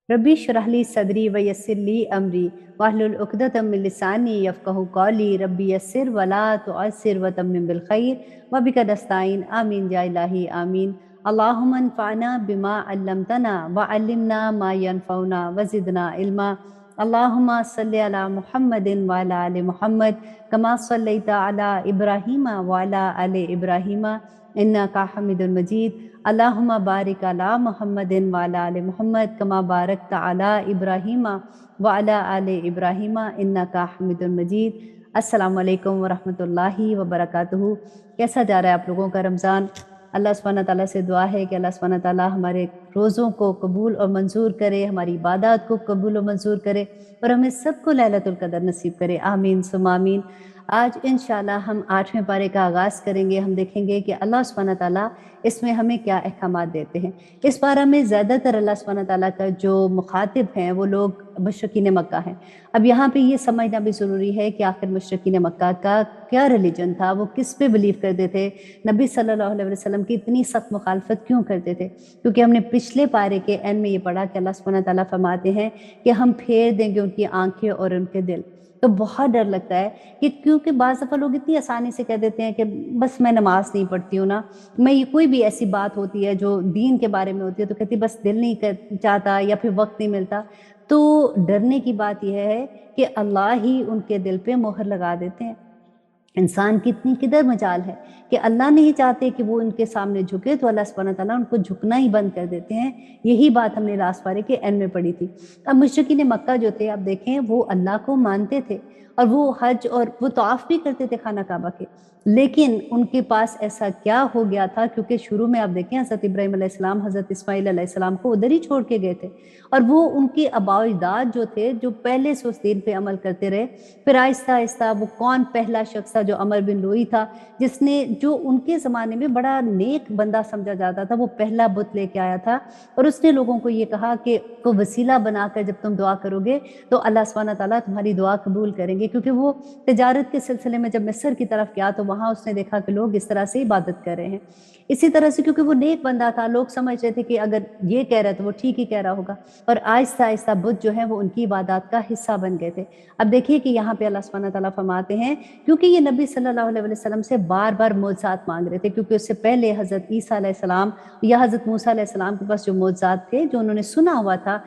रब्बी इश्रह ली सदरी व यस्सिर ली अमरी वाहलुल उक़दतम मिन लिसानी यफ़क़हू क़ौली रब्बी यस्सिर वला तुअस्सिर व तम्मिम बिल खैर व बिका नस्ताईन आमीन या इलाही आमीन। अल्लाहुम्मा अन्फ़अना बिमा अल्लमतना व अल्लिमना मा यनफ़उना व ज़िदना इल्मा। अल्लाहुम्मा सल्लि अला मुहम्मदिन व अला आलि मुहम्मद कमा सल्लैता अला इब्राहीम व अला आलि इब्राहीम इन्नका हमीदुल मजीद। अल्लाहुम्मा बारिक अला मुहम्मदिन व अला आलि मुहम्मद कमा बारकता अला इब्राहीम व अला आलि इब्राहीम इन्नका हमीदुल मजीद। अस्सलामु अलैकुम व रहमतुल्लाहि व बरकातुहू। कैसा जा रहा है आप लोगों का रमज़ान? अल्लाह सुब्हानहू तआला से दुआ है कि अल्लाह सुब्हानहू तआला हमारे रोज़ों को कबूल और मंजूर करे, हमारी इबादत को कबूल और मंजूर करे और हमें सबको लैलतुल क़द्र नसीब करे। आमीन सुम्मा आमीन। आज इंशाअल्लाह हम 8वें पारे का आगाज़ करेंगे। हम देखेंगे कि अल्लाह सुब्हानहू तआला इसमें हमें क्या अहकामात देते हैं। इस पारा में ज़्यादातर अल्लाह सुब्हानहू तआला का जो मुखातिब हैं वो लोग मुशरिकीन मक्का हैं। अब यहाँ पे ये समझना भी ज़रूरी है कि आखिर मुशरिकीन मक्का का क्या रिलीजन था, वो किस पे बिलीव करते थे, नबी सल्लल्लाहु अलैहि वसल्लम की इतनी सख्त मुखालफत क्यों करते थे। क्योंकि हमने पिछले पारे के एंड में ये पढ़ा कि अल्लाह सुब्हानहू तआला फरमाते हैं कि हम फेर देंगे उनकी आंखें और उनके दिल। तो बहुत डर लगता है कि क्योंकि बाज़ दफ़ा लोग इतनी आसानी से कह देते हैं कि बस मैं नमाज़ नहीं पढ़ती हूँ ना, मैं ये कोई भी ऐसी बात होती है जो दीन के बारे में होती है तो कहती बस दिल नहीं चाहता या फिर वक्त नहीं मिलता। तो डरने की बात यह है कि अल्लाह ही उनके दिल पे मोहर लगा देते हैं। इंसान की इतनी किधर मजाल है कि अल्लाह नहीं चाहते कि वो उनके सामने झुके तो अल्लाह सुब्हानहू तआला उनको झुकना ही बंद कर देते हैं। यही बात हमने लास्ट पारे के एंड में पढ़ी थी। अब मुशरिकीन मक्का जो थे आप देखें वो अल्लाह को मानते थे और वो हज और वो तवाफ भी करते थे खाना काबा के, लेकिन उनके पास ऐसा क्या हो गया था क्योंकि शुरू में आप देखें हज़रत इब्राहीम अलैहिस्सलाम हज़रत इस्माईल अलैहिस्सलाम को उधर ही छोड़ के गए थे और वो उनके आबा-ओ-अजदाद जो थे जो पहले से उस दीन पे अमल करते रहे। फिर आहिस्ता आहिस्ता वो कौन पहला शख्स था जो अमर बिन लुई था जिसने जो उनके ज़माने में बड़ा नेक बंदा समझा जाता था, वो पहला बुत लेके आया था और उसने लोगों को ये कहा कि को वसीला बनाकर जब तुम दुआ करोगे तो अल्लाह सुब्हानहू तआला तुम्हारी दुआ कबूल करेंगे। क्योंकि वो तिजारत के सिलसिले में जब मिस्र की तरफ गया तो वहाँ उसने देखा कि लोग इस तरह से इबादत कर रहे हैं। इसी तरह से क्योंकि वो नेक बंदा था लोग समझ रहे थे कि अगर ये कह रहा है तो वो ठीक ही कह रहा होगा और आहिस्ता आहिस्ता बुत जो है वो उनकी इबादत का हिस्सा बन गए थे। अब देखिए कि यहाँ पे अल्लाह सुब्हानहू तआला फरमाते हैं क्योंकि ये नबी सल्लल्लाहु अलैहि वसल्लम से बार-बार मोअज़्ज़ात मांग रहे थे क्योंकि उससे पहले हज़रत ईसा अलैहिस्सलाम या हज़रत मूसा अलैहिस्सलाम के पास जो मोअज़्ज़ात थे जो उन्होंने सुना हुआ था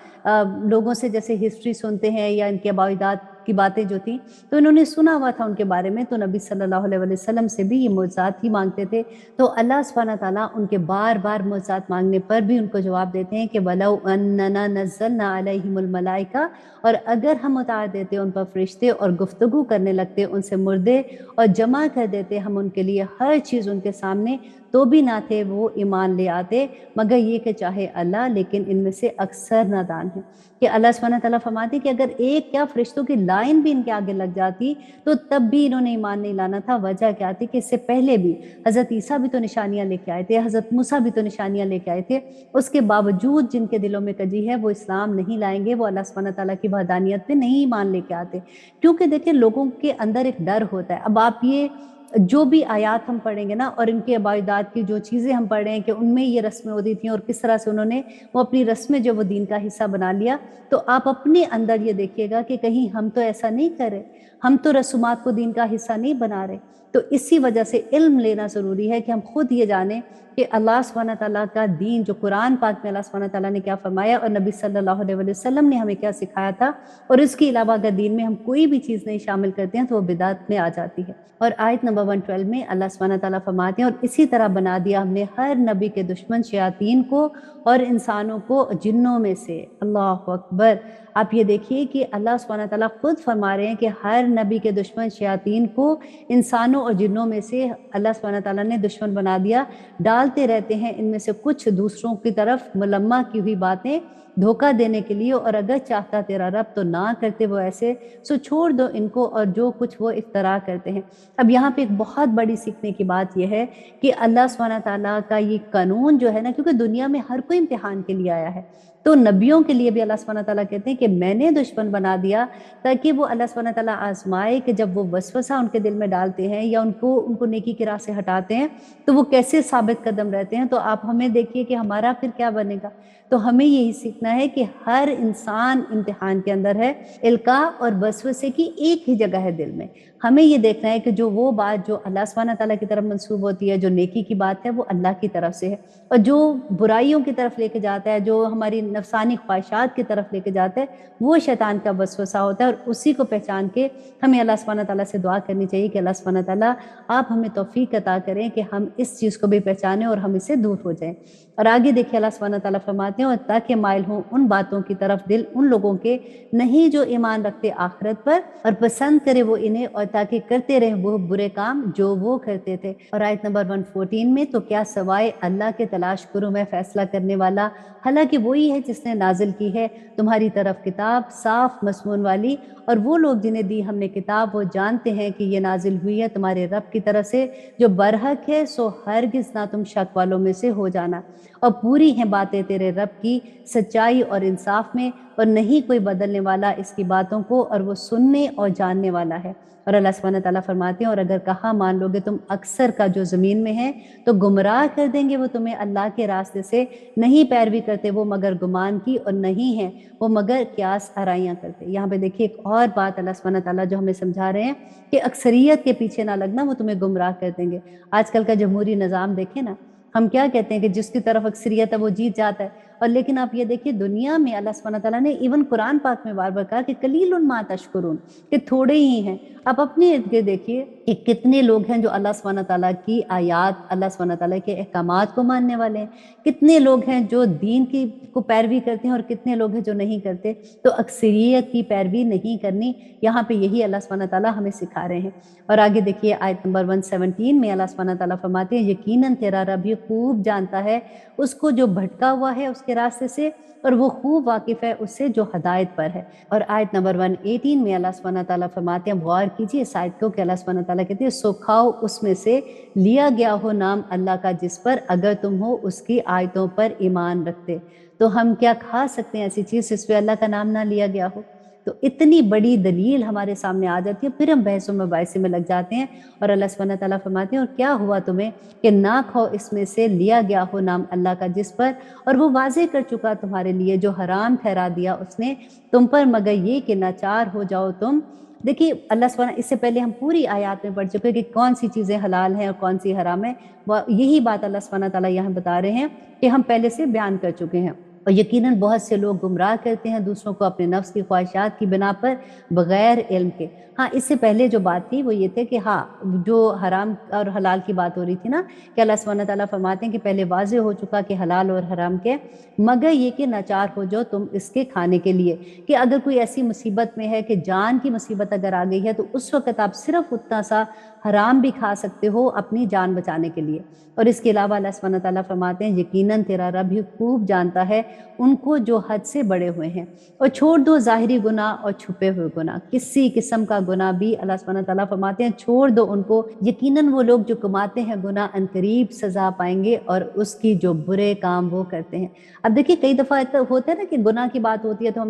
लोगों से जैसे हिस्ट्री सुनते हैं या इनके आबा-ओ-अजदाद की बातें जो थी तो इन्होंने सुना हुआ था उनके बारे में, तो नबी सल्लल्लाहु अलैहि वसल्लम से भी ये मोअज़्ज़ात ही मांगते थे। तो अल्लाह सुब्हानहू तआला उनके बार-बार मोअज़्ज़ात मांगने पर भी उनको जवाब देते हैं कि वलौ अन्नना नज़्ज़लना अलैहिमुल मलाइका, और अगर हम उतार देते उन पर फरिश्ते और गुफ्तगू करने लगते उनसे मुर्दे और जमा कर देते हम उनके लिए हर चीज़ उनके सामने, तो भी ना थे वो ईमान ले आते मगर ये कि चाहे अल्लाह, लेकिन इनमें से अक्सर नादान हैं। कि अल्लाह सुब्हानहू तआला फरमाते हैं कि अगर एक क्या फरिश्तों की लाइन भी इनके आगे लग जाती तो तब भी इन्होंने ईमान नहीं लाना था। वजह क्या थी कि इससे पहले भी हज़रत ईसा भी तो निशानियाँ लेके आए थे, हज़रत मूसा भी तो निशानियाँ लेके आए थे। उसके बावजूद जिनके दिलों में कजी है वो इस्लाम नहीं लाएँगे, वो अल्लाह सुब्हानहू तआला की वहदानियत पे नहीं ईमान लेके आते। क्योंकि देखिए लोगों के अंदर एक डर होता है। अब आप ये जो भी आयात हम पढ़ेंगे ना और इनके आबा-ओ-अजदाद की जो चीज़ें हम पढ़ रहे हैं कि उनमें ये रस्में होती थी और किस तरह से उन्होंने वो अपनी रस्में जो वो दीन का हिस्सा बना लिया, तो आप अपने अंदर ये देखिएगा कि कहीं हम तो ऐसा नहीं कर रहे, हम तो रसूमात को दीन का हिस्सा नहीं बना रहे। तो इसी वजह से इल्म लेना ज़रूरी है कि हम खुद ये जानें कि अल्लाह सुब्हानहू तआला का दीन जो कुरान पाक में अल्लाह सुब्हानहू तआला ने क्या फरमाया और नबी सल्लल्लाहु अलैहि वसल्लम ने हमें क्या सिखाया था, और इसके अलावा अगर दीन में हम कोई भी चीज़ नहीं शामिल करते हैं तो वो बिदअत में आ जाती है। और आयत नंबर 112 में अल्लाह सुब्हानहू तआला फरमाते हैं और इसी तरह बना दिया हमने हर नबी के दुश्मन शयातीन को और इंसानों को जिन्नों में से। अल्लाहु अकबर। आप ये देखिए कि अल्लाह सुब्हानहू तआला खुद फरमा रहे हैं कि हर नबी के दुश्मन शयातीन को इंसानों और जिन्नों में से अल्लाह सुब्हानहू तआला ने दुश्मन बना दिया। डालते रहते हैं इनमें से कुछ दूसरों की तरफ मुलम्मा की हुई बातें धोखा देने के लिए, और अगर चाहता तेरा रब तो ना करते वो ऐसे, सो छोड़ दो इनको और जो कुछ वो इफ्तरा करते हैं। अब यहाँ पे एक बहुत बड़ी सीखने की बात यह है कि अल्लाह सुब्हानहू तआला का ये कानून जो है ना, क्योंकि दुनिया में हर कोई इम्तिहान के लिए आया है, तो नबियों के लिए भी अल्लाह सुब्हानहू तआला कहते हैं कि मैंने दुश्मन बना दिया ताकि वो अल्लाह सुब्हानहू तआला आजमाए कि जब वो वसवसा उनके दिल में डालते हैं या उनको नेकी की राह से हटाते हैं तो वो कैसे साबित कदम रहते हैं। तो आप हमें देखिए कि हमारा फिर क्या बनेगा। तो हमें यही सीखना है कि हर इंसान इम्तिहान के अंदर है। इल्का और वसवसे की एक ही जगह है दिल में। हमें ये देखना है कि जो वो बात जो अल्लाह सुब्हानहू तआला की तरफ मंसूब होती है, जो नेकी की बात है, वो अल्लाह की तरफ से है, और जो बुराइयों की तरफ लेके जाता है, जो हमारी नफसानी ख्वाहिशात की तरफ लेके जाता है, वो शैतान का वसवसा होता है। और उसी को पहचान के हमें अल्लाह सुब्हानहू तआला से दुआ करनी चाहिए कि अल्लाह सुब्हानहू तआला आप हमें तौफीक अता करें कि हम इस चीज़ को भी पहचानें और हम इससे दूर हो जाएं। और आगे देखिए अल्लाह सुब्हानहू तआला फरमाते हैं, और ताकि माइल हों उन बातों की तरफ दिल उन लोगों के नहीं जो ईमान रखते आखिरत पर, और पसंद करे वो इन्हें, और ताकि करते रहे वो बुरे काम जो वो करते थे। और आयत नंबर 114 में, तो क्या सवाए अल्लाह के तलाश करूं मैं फैसला करने वाला, हालांकि वही है जिसने नाजिल की है तुम्हारी तरफ किताब साफ मज़मून वाली, और वो लोग जिन्हें दी हमने किताब वो जानते हैं कि ये नाजिल हुई है तुम्हारे रब की तरफ से जो बरहक है, सो हरगिज़ ना तुम शक वालों में से हो जाना। और पूरी हैं बातें तेरे रब की सच्चाई और इंसाफ में, और नहीं कोई बदलने वाला इसकी बातों को, और वो सुनने और जानने वाला है। और अल्लाह सुब्हानहू तआला फरमाते हैं, और अगर कहा मान लोगे तुम अक्सर का जो ज़मीन में है, तो गुमराह कर देंगे वो तुम्हें अल्लाह के रास्ते से, नहीं पैरवी करते वो मगर गुमान की, और नहीं है वो मगर क्यास आराइयाँ करते। यहाँ पे देखिए एक और बात अल्लाह सुब्हानहू तआला जो हमें समझा रहे हैं कि अक्सरियत के पीछे ना लगना, वो तुम्हें गुमराह कर देंगे। आजकल का जमहूरी निज़ाम देखें ना, हम क्या कहते हैं कि जिसकी तरफ अक्सरियत है वो जीत जाता है। और लेकिन आप ये देखिए दुनिया में अल्लाह सुब्हानहू तआला ने इवन कुरान पाक में बार बार कहा कि कलीलुन मा तशकुरून, कि थोड़े ही हैं। आप अपने इर्द गिर्द देखिए कि कितने लोग हैं जो अल्लाह सुब्हानहू तआला की आयात, अल्लाह सुब्हानहू तआला के अहकामात को मानने वाले हैं, कितने लोग हैं जो दीन की को पैरवी करते हैं, और कितने लोग हैं जो नहीं करते। तो अक्सरियत की पैरवी नहीं करनी, यहाँ पे यही अल्लाह सुब्हानहू तआला हमें सिखा रहे हैं। और आगे देखिए आयत नंबर 117 में अल्लाह सुब्हानहू तआला फरमाते हैं, यकीनन तेरा रब ये खूब जानता है उसको जो भटका हुआ है उसके रास्ते से, और वो खूब वाकिफ है उससे जो हदायत पर है। और आयत नंबर 118 में अल्लाह सुब्हानहू तआला फरमाते हैं, गौर कीजिए इस आयत को कि अल्लाह सुब्हानहू तआला कहते हैं, सो खाओ उसमें से लिया गया हो नाम अल्लाह का जिस पर अगर तुम हो उसकी आयतों पर ईमान रखते। तो हम क्या खा सकते हैं ऐसी चीज़ जिस पे अल्लाह का नाम ना लिया गया हो। तो इतनी बड़ी दलील हमारे सामने आ जाती है, फिर हम बहसों में बायसे में लग जाते हैं। और अल्लाह सुब्हानहू तआला फरमाते हैं, और क्या हुआ तुम्हें कि ना खाओ इसमें से लिया गया हो नाम अल्लाह का जिस पर, और वो वाजे कर चुका तुम्हारे लिए जो हराम ठहरा दिया उसने तुम पर, मगर ये कि नाचार हो जाओ तुम। देखिए अल्लाह सुब्हानहू, इससे पहले हम पूरी आयत में पढ़ चुके हैं कि कौन सी चीज़ें हलाल हैं और कौन सी हराम है। यही बात अल्लाह सुब्हानहू तआला यहाँ बता रहे हैं कि हम पहले से बयान कर चुके हैं। और यकीनन बहुत से लोग गुमराह करते हैं दूसरों को अपने नफ्स की ख्वाहिशात की बिना पर बगैर इल्म के। हाँ, इससे पहले जो बात थी वो ये थे कि हाँ, जो हराम और हलाल की बात हो रही थी ना, कि अल्लाह सुब्हानहू तआला फरमाते हैं कि पहले वाज़े हो चुका कि हलाल और हराम के, मगर ये कि नाचार हो जाओ तुम इसके खाने के लिए। कि अगर कोई ऐसी मुसीबत में है कि जान की मुसीबत अगर आ गई है, तो उस वक़्त आप सिर्फ उतना सा हराम भी खा सकते हो अपनी जान बचाने के लिए। और इसके अलावा अल्लाह सुब्हानहू तआला फरमाते हैं, यकीनन तेरा रब भी खूब जानता है उनको जो हद से बड़े हुए हैं। और छोड़ दो ज़ाहिरी गुनाह और छुपे हुए गुनाह, किसी किस्म का गुनाह भी अल्लाह सुब्हानहू तआला फरमाते हैं छोड़ दो उनको। यकीनन वो लोग जो कमाते हैं गुनाह अनकरीब सज़ा पाएंगे, और उसकी जो बुरे काम वो करते हैं। अब देखिए कई दफ़ा ऐसा होता है ना कि गुनाह की बात होती है तो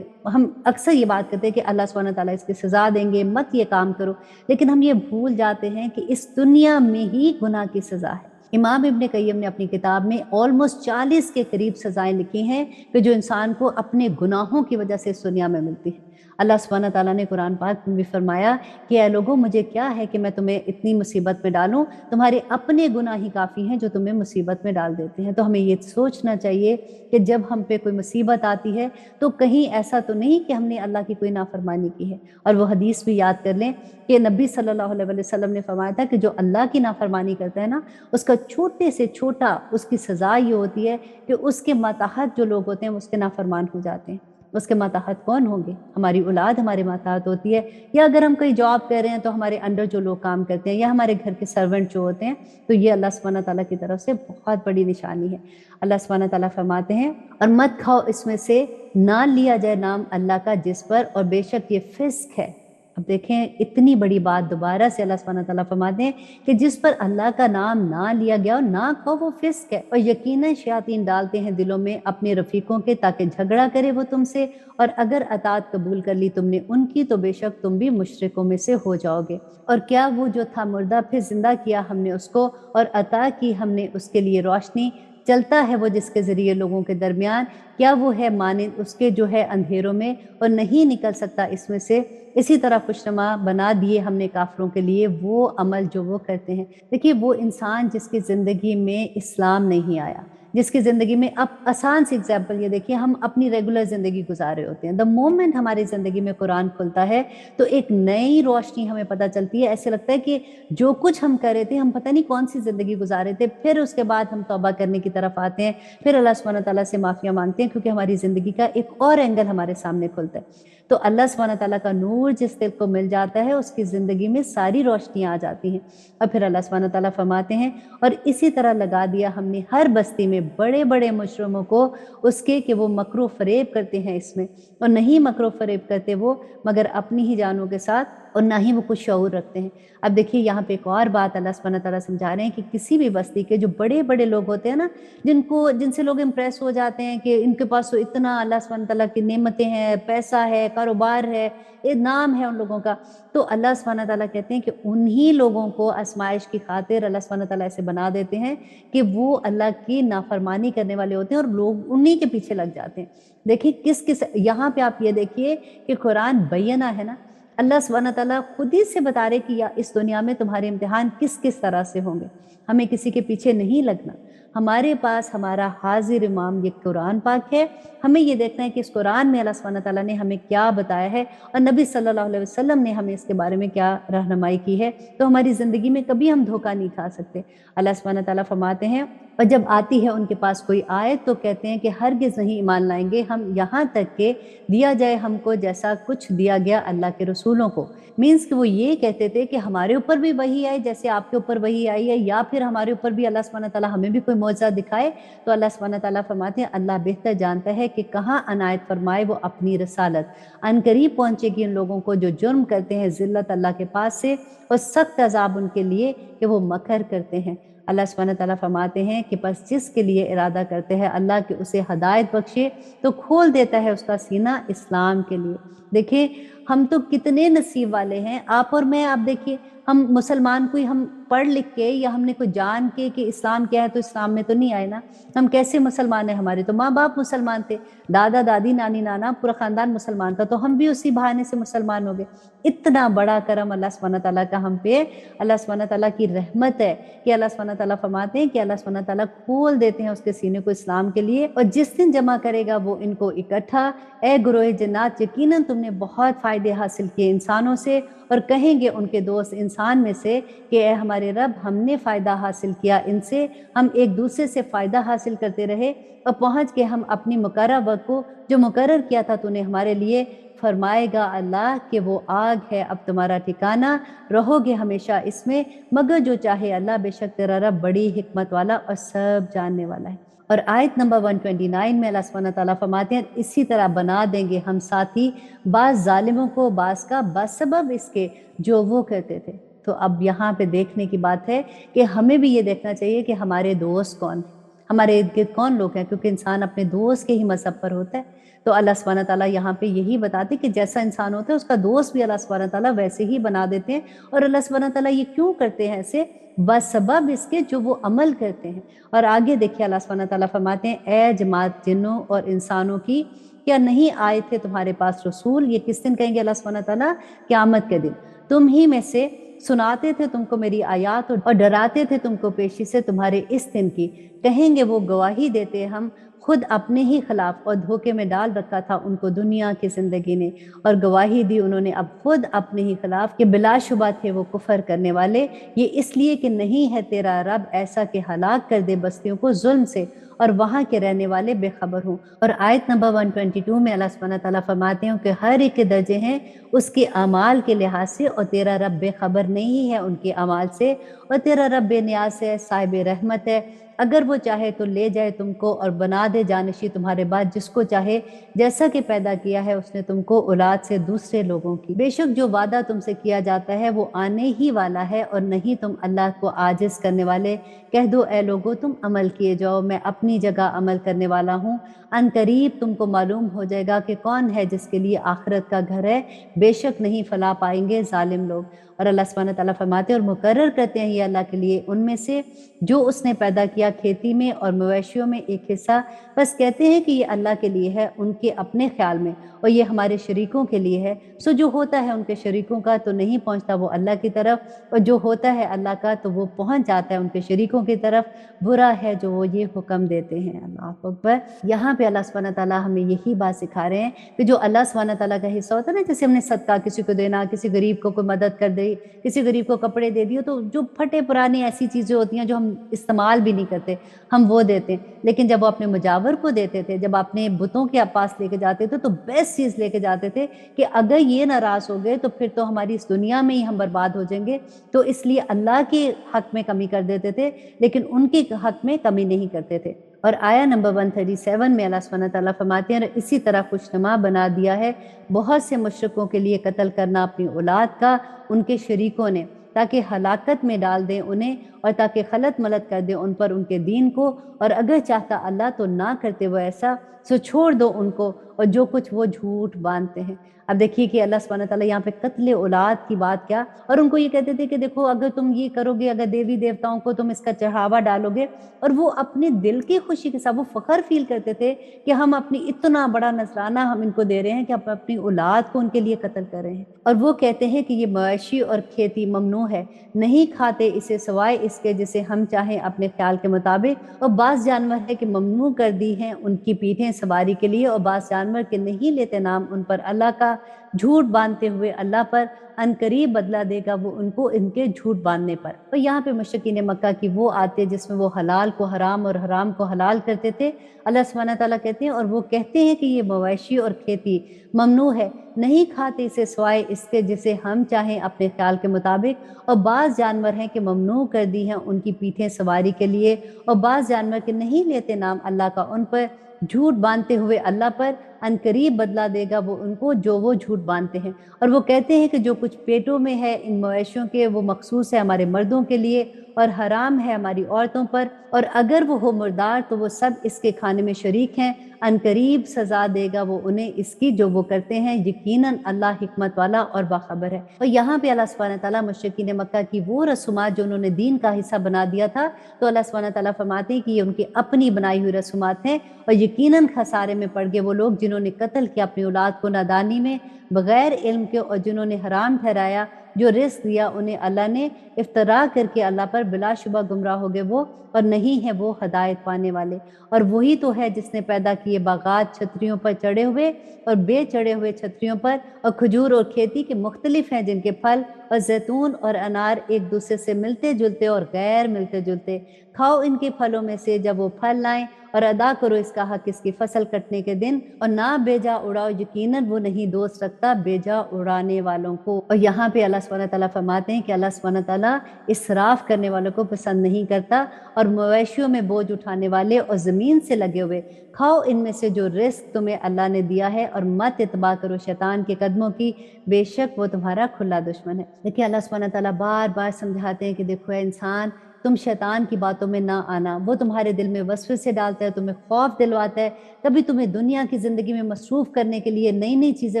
हम अक्सर ये बात करते हैं कि अल्लाह सुब्हानहू तआला इसकी सज़ा देंगे, मत ये काम करो। लेकिन हम ये भूल जाते हैं कि इस दुनिया में ही गुनाह की सज़ा है। इमाम इब्न क़य्यिम ने अपनी किताब में ऑलमोस्ट 40 के करीब सज़ाएँ लिखी हैं कि जो इंसान को अपने गुनाहों की वजह से इस दुनिया में मिलती है। अल्लाह सुब्हानहू तआला ने कुरान पाक में भी फरमाया कि ऐ लोगों, मुझे क्या है कि मैं तुम्हें इतनी मुसीबत में डालूं, तुम्हारे अपने गुनाह ही काफ़ी हैं जो तुम्हें मुसीबत में डाल देते हैं। तो हमें ये सोचना चाहिए कि जब हम पे कोई मुसीबत आती है तो कहीं ऐसा तो नहीं कि हमने अल्लाह की कोई नाफरमानी की है। और वो हदीस भी याद कर लें कि नबी सल्लल्लाहु अलैहि वसल्लम ने फरमाया था कि जो अल्लाह की नाफरमानी करता है ना, उसका छोटे से छोटा उसकी सज़ा ये होती है कि उसके मातहत जो लोग होते हैं उसके नाफरमान हो जाते हैं। उसके मातहत कौन होंगे? हमारी औलाद हमारे मातहत होती है, या अगर हम कहीं जॉब कर रहे हैं तो हमारे अंडर जो लोग काम करते हैं, या हमारे घर के सर्वेंट जो होते हैं। तो ये अल्लाह सुब्हानहू तआला की तरफ से बहुत बड़ी निशानी है। अल्लाह सुब्हानहू तआला फरमाते हैं, और मत खाओ इसमें से ना लिया जाए नाम अल्लाह का जिस पर, और बेशक ये फिस्क है। अब देखें इतनी बड़ी बात दोबारा से अल्लाह सुब्हानहू व तआला फरमाते हैं कि जिस पर अल्लाह का नाम ना लिया गया और ना कहो वो फिस्क है, और यकीनन शयातीन डालते हैं दिलों में अपने रफीकों के ताकि झगड़ा करे वो तुमसे, और अगर अतात कबूल कर ली तुमने उनकी तो बेशक तुम भी मुशरिकों में से हो जाओगे। और क्या वो जो था मुर्दा फिर जिंदा किया हमने उसको, और अता की हमने उसके लिए रोशनी, चलता है वो जिसके ज़रिए लोगों के दरमियान, क्या वो है मानिंद उसके जो है अंधेरों में और नहीं निकल सकता इसमें से। इसी तरह खुशनुमा बना दिए हमने काफिरों के लिए वो अमल जो वो करते हैं। देखिए वो इंसान जिसकी ज़िंदगी में इस्लाम नहीं आया, जिसकी ज़िंदगी में, अब आसान सी एग्जाम्पल ये देखिए, हम अपनी रेगुलर ज़िंदगी गुजार रहे होते हैं, द मोमेंट हमारी ज़िंदगी में कुरान खुलता है तो एक नई रोशनी हमें पता चलती है। ऐसे लगता है कि जो कुछ हम कर रहे थे, हम पता नहीं कौन सी ज़िंदगी गुजार रहे थे, फिर उसके बाद हम तौबा करने की तरफ आते हैं, फिर अल्लाह सुब्हानहू व तआला से माफ़िया मांगते हैं क्योंकि हमारी ज़िंदगी का एक और एंगल हमारे सामने खुलता है। तो अल्लाह सुब्हानहू व तआला का नूर जिस दिल को मिल जाता है उसकी ज़िंदगी में सारी रोशनियाँ आ जाती हैं। और फिर अल्लाह सुब्हानहू व तआला फरमाते हैं, और इसी तरह लगा दिया हमने हर बस्ती में बड़े बड़े मुजरिमों को उसके कि वो मकरू फरेब करते हैं इसमें, और नहीं मकरू फरेब करते वो मगर अपनी ही जानों के साथ, और ना ही वो कुछ शऊर रखते हैं। अब देखिए यहाँ पे एक और बात अल्लाह सुब्हानहू व तआला समझा रहे हैं कि किसी भी बस्ती के जो बड़े बड़े लोग होते हैं ना, जिनसे लोग इम्प्रेस हो जाते हैं कि इनके पास तो इतना अल्लाह सुब्हानहू व तआला की नेमतें हैं, पैसा है, कारोबार है, ये नाम है उन लोगों का, तो अल्लाह सुब्हानहू व तआला कहते हैं कि उन्हीं लोगों को आजमाइश की खातिर अल्लाह सुब्हानहू व तआला ऐसे बना देते हैं कि वो अल्लाह की नाफरमानी करने वाले होते हैं और लोग उन्हीं के पीछे लग जाते हैं। देखिए किस किस, यहाँ पे आप ये देखिए कि कुरान बैना है ना, अल्लाह सुब्हानहू व तआला खुद ही से बता रहे कि या इस दुनिया में तुम्हारे इम्तिहान किस किस तरह से होंगे। हमें किसी के पीछे नहीं लगना, हमारे पास हमारा हाजिर इमाम ये कुरान पाक है, हमें ये देखना है कि इस कुरान में अल्लाह सुब्हानहू व तआला ने हमें क्या बताया है और नबी सल्लल्लाहु अलैहि वसल्लम ने हमें इसके बारे में क्या रहनुमाई की है, तो हमारी ज़िंदगी में कभी हम धोखा नहीं खा सकते। अल्लाह सुब्हानहू व तआला फरमाते हैं, और जब आती है उनके पास कोई आयत तो कहते हैं कि हरगिज़ नहीं ईमान लाएंगे हम यहाँ तक के दिया जाए हमको जैसा कुछ दिया गया अल्लाह के रसूलों को। मीन्स कि वो ये कहते थे कि हमारे ऊपर भी वही आए जैसे आपके ऊपर वही आई है, या फिर हमारे ऊपर भी अल्लाह सुब्हानहू व तआला हमें भी कोई मौजज़ा दिखाए। तो अल्लाह सुब्हानहू व तआला फरमाते हैं अल्लाह बेहतर जानता है कि कहाँ अनायत फरमाए वो अपनी रसालत, अनकरीब पहुँचेगी उन लोगों को जो जुर्म करते हैं ज़िल्लत अल्लाह के पास से, और सख्त अज़ाब उनके लिए कि वो मकर करते हैं। अल्लाह सुब्हानहू व तआला फरमाते हैं कि बस जिसके लिए इरादा करते हैं अल्लाह कि उसे हदायत बख्शे तो खोल देता है उसका सीना इस्लाम के लिए। देखिए हम तो कितने नसीब वाले हैं, आप और मैं। आप देखिए हम मुसलमान कोई हम पढ़ लिख के या हमने कोई जान के कि इस्लाम क्या है तो इस्लाम में तो नहीं आए ना। हम कैसे मुसलमान हैं, हमारे तो माँ बाप मुसलमान थे, दादा दादी नानी नाना पूरा ख़ानदान मुसलमान था, तो हम भी उसी बहाने से मुसलमान हो गए। इतना बड़ा करम अल्लाह सुब्हानहू व तआला का हम पे, अल्लाह सुब्हानहू व तआला की रहमत है कि अल्लाह सुब्हानहू व तआला फरमाते हैं कि अल्लाह सुब्हानहू व तआला खोल देते हैं उसके सीने को इस्लाम के लिए, और जिस दिन जमा करेगा वो इनको इकट्ठा, ए गुरोह जिन्नात यकीनन तुमने बहुत फ़ायदे हासिल किए इंसानों से, और कहेंगे उनके दोस्त इंसान में से कि ए हमारे रब हमने फ़ायदा हासिल किया इनसे, हम एक दूसरे से फ़ायदा हासिल करते रहे और पहुँच के हम अपनी मुकर्रर वक्त को जो मुकर्रर किया था तूने हमारे लिए, फरमाएगा अल्लाह कि वो आग है अब तुम्हारा ठिकाना, रहोगे हमेशा इसमें, मगर जो चाहे अल्लाह बेशक तेरा रब बड़ी हिकमत वाला और सब जानने वाला है। और आयत नंबर 129 में अल्लाह सुब्हानहू व तआला फरमाते हैं इसी तरह बना देंगे हम साथी बाज़ ज़ालिमों को बाज़ का बसबब इसके जो वो करते थे। तो अब यहाँ पे देखने की बात है कि हमें भी ये देखना चाहिए कि हमारे दोस्त कौन हैं, हमारे इर्द-गिर्द कौन लोग हैं, क्योंकि इंसान अपने दोस्त के ही मज़हब पर होता है। तो अल्लाह सुब्हानहू व तआला यहाँ पे यही बताते हैं कि जैसा इंसान होता है उसका दोस्त भी अल्लाह सुब्हानहू व तआला वैसे ही बना देते हैं। और अल्लाह सुब्हानहू व तआला ये क्यों करते हैं ऐसे, बसबब इसके जो वो अमल करते हैं। और आगे देखिए अल्लाह सुब्हानहू व तआला फरमाते हैं, ए जमात जिन्नों और इंसानों की, क्या नहीं आए थे तुम्हारे पास रसूल। ये किस दिन कहेंगे अल्लाह सुब्हानहू व तआला, क़यामत के दिन। तुम ही में से सुनाते थे तुमको मेरी आयात और डराते थे तुमको पेशी से तुम्हारे इस दिन की। कहेंगे वो गवाही देते हम खुद अपने ही खिलाफ, और धोखे में डाल रखा था उनको दुनिया की ज़िंदगी ने, और गवाही दी उन्होंने अब खुद अपने ही खिलाफ कि बिलाशुबा थे वो कुफर करने वाले। ये इसलिए कि नहीं है तेरा रब ऐसा कि हलाक कर दे बस्तियों को जुल्म से और वहाँ के रहने वाले बेखबर हों। और आयत नंबर 122 में अल्लाह सुब्हानहू व तआला फरमाते हैं कि हर एक के दर्जे हैं उसके अमाल के लिहाज से, और तेरा रब बेखबर नहीं है उनके अमाल से, और तेरा रब बेनियाज है, साहिब रहमत है, اگر وہ چاہے تو لے جائے تم کو اور بنا دے جانشی تمہارے بعد جس کو چاہے، جیسا کہ پیدا کیا ہے اس نے تم کو اولاد سے دوسرے لوگوں کی۔ بے شک جو وعدہ تم سے کیا جاتا ہے وہ آنے ہی والا ہے، اور نہیں تم اللہ کو عاجز کرنے والے۔ کہہ دو اے لوگو تم عمل کیے جاؤ، میں اپنی جگہ عمل کرنے والا ہوں۔ ان قریب تم کو معلوم ہو جائے گا کہ کون ہے جس کے لیے آخرت کا گھر ہے، بے شک نہیں فلاح پائیں گے ظالم لوگ۔ اور اللہ سبحانہ تعالیٰ فرماتے ہیں اور مقرر کرتے ہیں یہ اللہ کے لیے ان میں سے جو اس نے پیدا کیا کھیتی میں اور مویشیوں میں ایک حصہ، بس کہتے ہیں کہ یہ اللہ کے لیے ہے ان کے اپنے خیال میں، اور یہ ہمارے شریکوں کے لیے ہے۔ سو جو ہوتا ہے ان کے شریکوں کا تو نہیں پہنچتا وہ اللہ کی طرف، اور جو ہوتا ہے اللہ کا تو وہ پہنچ جاتا ہے ان کے شریکوں کی طرف۔ برا ہے جو وہ یہ حکم دیتے ہیں۔ اللہ اکبر۔ یہاں پہ اللہ سبحانہ تعالیٰ ہمیں یہی بات سکھا رہے ہیں کہ جو اللہ سبحانہ تعالیٰ کا حصہ ہوتا ہے نا، جیسے ہم نے صدقہ کسی کو دینا، کسی غریب کو کوئی مدد کر دی، کسی غریب کو کپڑے دے دیے، تو جو پھٹے پرانی ایسی چیزیں ہوتی ہیں جو ہم استعمال بھی نہیں کرتے ہم وہ دیتے ہیں، لیکن جب وہ اپنے مجاور کو دیتے تھے، جب اپنے بتوں کے پاس لے کے جاتے تھے تو بیسٹ چیز لے کے جاتے تھے کہ اگر یہ ناراض ہو گئے تو پھر تو ہماری اس دنیا میں ہی ہم برباد ہو جائیں گے، تو اس لیے اللہ کے حق میں کمی کر دیتے تھے لیکن ان کے حق میں کمی نہیں کرتے تھے۔ اور آیا نمبر 137 میں اللہ سبحانہ تعالیٰ فرماتے ہیں اور اسی طرح خوشنما بنا دیا ہے بہت سے مشرکوں کے لیے قتل کرنا اپنی اولاد کا ان کے شریکوں نے، تاکہ ہلاکت میں ڈال دیں انہیں اور تاکہ خلط ملط کر دیں ان پر ان کے دین کو، اور اگر چاہتا اللہ تو نہ کرتے وہ ایسا، سو چھوڑ دو ان کو اور جو کچھ وہ جھوٹ باندھتے ہیں۔ اب دیکھیے کہ اللہ سبحانہ تعالیٰ یہاں پہ قتل اولاد کی بات کیا، اور ان کو یہ کہتے تھے کہ دیکھو اگر تم یہ کرو گے، اگر دیوی دیوتاؤں کو تم اس کا چڑھاوا ڈالو گے، اور وہ اپنے دل کی خوشی کے ساتھ وہ فخر فیل کرتے تھے کہ ہم اپنی اتنا بڑا نذرانہ ہم ان کو دے رہے ہیں کہ ہم اپنی اولاد کو ان کے لیے قتل کر رہے ہیں، اور وہ کہتے ہیں کہ یہ مویشی اور کھیتی ممنوع ہے، نہیں کھاتے اسے سوائے اس کے جسے ہم چاہیں اپنے خیال کے مطابق، اور بعض جانور ہے کہ ممنوع کر دی ہیں ان کی پیٹھیں سواری کے لیے، اور بعض جانور کے نہیں لیتے نام ان پر اللہ کا، جھوٹ باندھتے ہوئے اللہ پر، ان قریب بدلہ دے گا وہ ان کو ان کے جھوٹ باندھنے پر۔ اور یہاں پہ مشرکین مکہ کی وہ آتے جس میں وہ حلال کو حرام اور حرام کو حلال کرتے تھے، اللہ سبحانہ تعالیٰ کہتے ہیں اور وہ کہتے ہیں کہ یہ مویشی اور کھیتی ممنوع ہے، نہیں کھاتے اسے سوائے اس کے جسے ہم چاہیں اپنے خیال کے مطابق، اور بعض جانور ہیں کہ ممنوع کر دی ہیں ان کی پیٹھیں سواری کے لیے، اور بعض جانور کے نہیں لیتے نام اللہ کا ان پر، جھوٹ باندھتے ہوئے اللہ پر، ان قریب بدلہ دے گا وہ ان کو جو وہ جھوٹ باندھتے ہیں۔ اور وہ کہتے ہیں کہ جو کچھ پیٹوں میں ہے ان مویشیوں کے وہ مخصوص ہے ہمارے مردوں کے لیے اور حرام ہے ہماری عورتوں پر، اور اگر وہ ہو مردار تو وہ سب اس کے کھانے میں شریک ہیں، ان قریب سزا دے گا وہ انہیں اس کی جو وہ کرتے ہیں، یقیناً اللہ حکمت والا اور باخبر ہے۔ اور یہاں پہ اللہ سبحانہ تعالیٰ مشرکین مکہ کی وہ رسومات جو انہوں نے دین کا حصہ بنا دیا تھا، تو اللہ سبحانہ تعالیٰ فرماتے ہیں کہ یہ ان کی اپنی بنائی ہوئی رسومات ہیں، اور یقیناً خسارے میں پڑ گئے وہ لوگ جنہوں نے قتل کیا اپنی اولاد کو نادانی میں بغیر علم کے، اور جنہوں نے حرام ٹھہرایا جو رزق دیا انہیں اللہ نے افترا کر کے اللہ پر، بلا شبہ گمراہ ہو گئے وہ، اور نہیں ہے وہ ہدایت پانے والے۔ اور وہی تو ہے جس نے پیدا کیے باغات چھتریوں پر چڑھے ہوئے اور بے چڑھے ہوئے چھتریوں پر، اور کھجور اور کھیتی کے مختلف ہیں جن کے پھل، اور زیتون اور انار ایک دوسرے سے ملتے جلتے اور غیر ملتے جلتے، کھاؤ ان کے پھلوں میں سے جب وہ پھل لائیں، اور ادا کرو اس کا حق اس کی فصل کٹنے کے دن، اور نہ بیجا اڑاؤ، یقیناً وہ نہیں دوست رکھتا بیجا اڑانے والوں کو۔ اور یہاں پہ اللہ سبحانہ تعالیٰ فرماتے ہیں کہ اللہ سبحانہ تعالیٰ اسراف کرنے والوں کو پسند نہیں کرتا، اور مویشیوں میں بوجھ اٹھانے والے اور زمین سے لگے ہوئے، کھاؤ ان میں سے جو رزق تمہیں اللہ نے دیا ہے، اور مت اتباع کرو شیطان کے قدموں کی، بے شک وہ تمہارا کھلا دشمن ہے۔ دیکھیے اللہ سبحانہ تعالیٰ بار بار سمجھاتے ہیں کہ دیکھو اے انسان، تم شیطان کی باتوں میں نہ آنا، وہ تمہارے دل میں وسوسے ڈالتا ہے، تمہیں خوف دلواتا ہے، کبھی تمہیں دنیا کی زندگی میں مصروف کرنے کے لیے نئی نئی چیزیں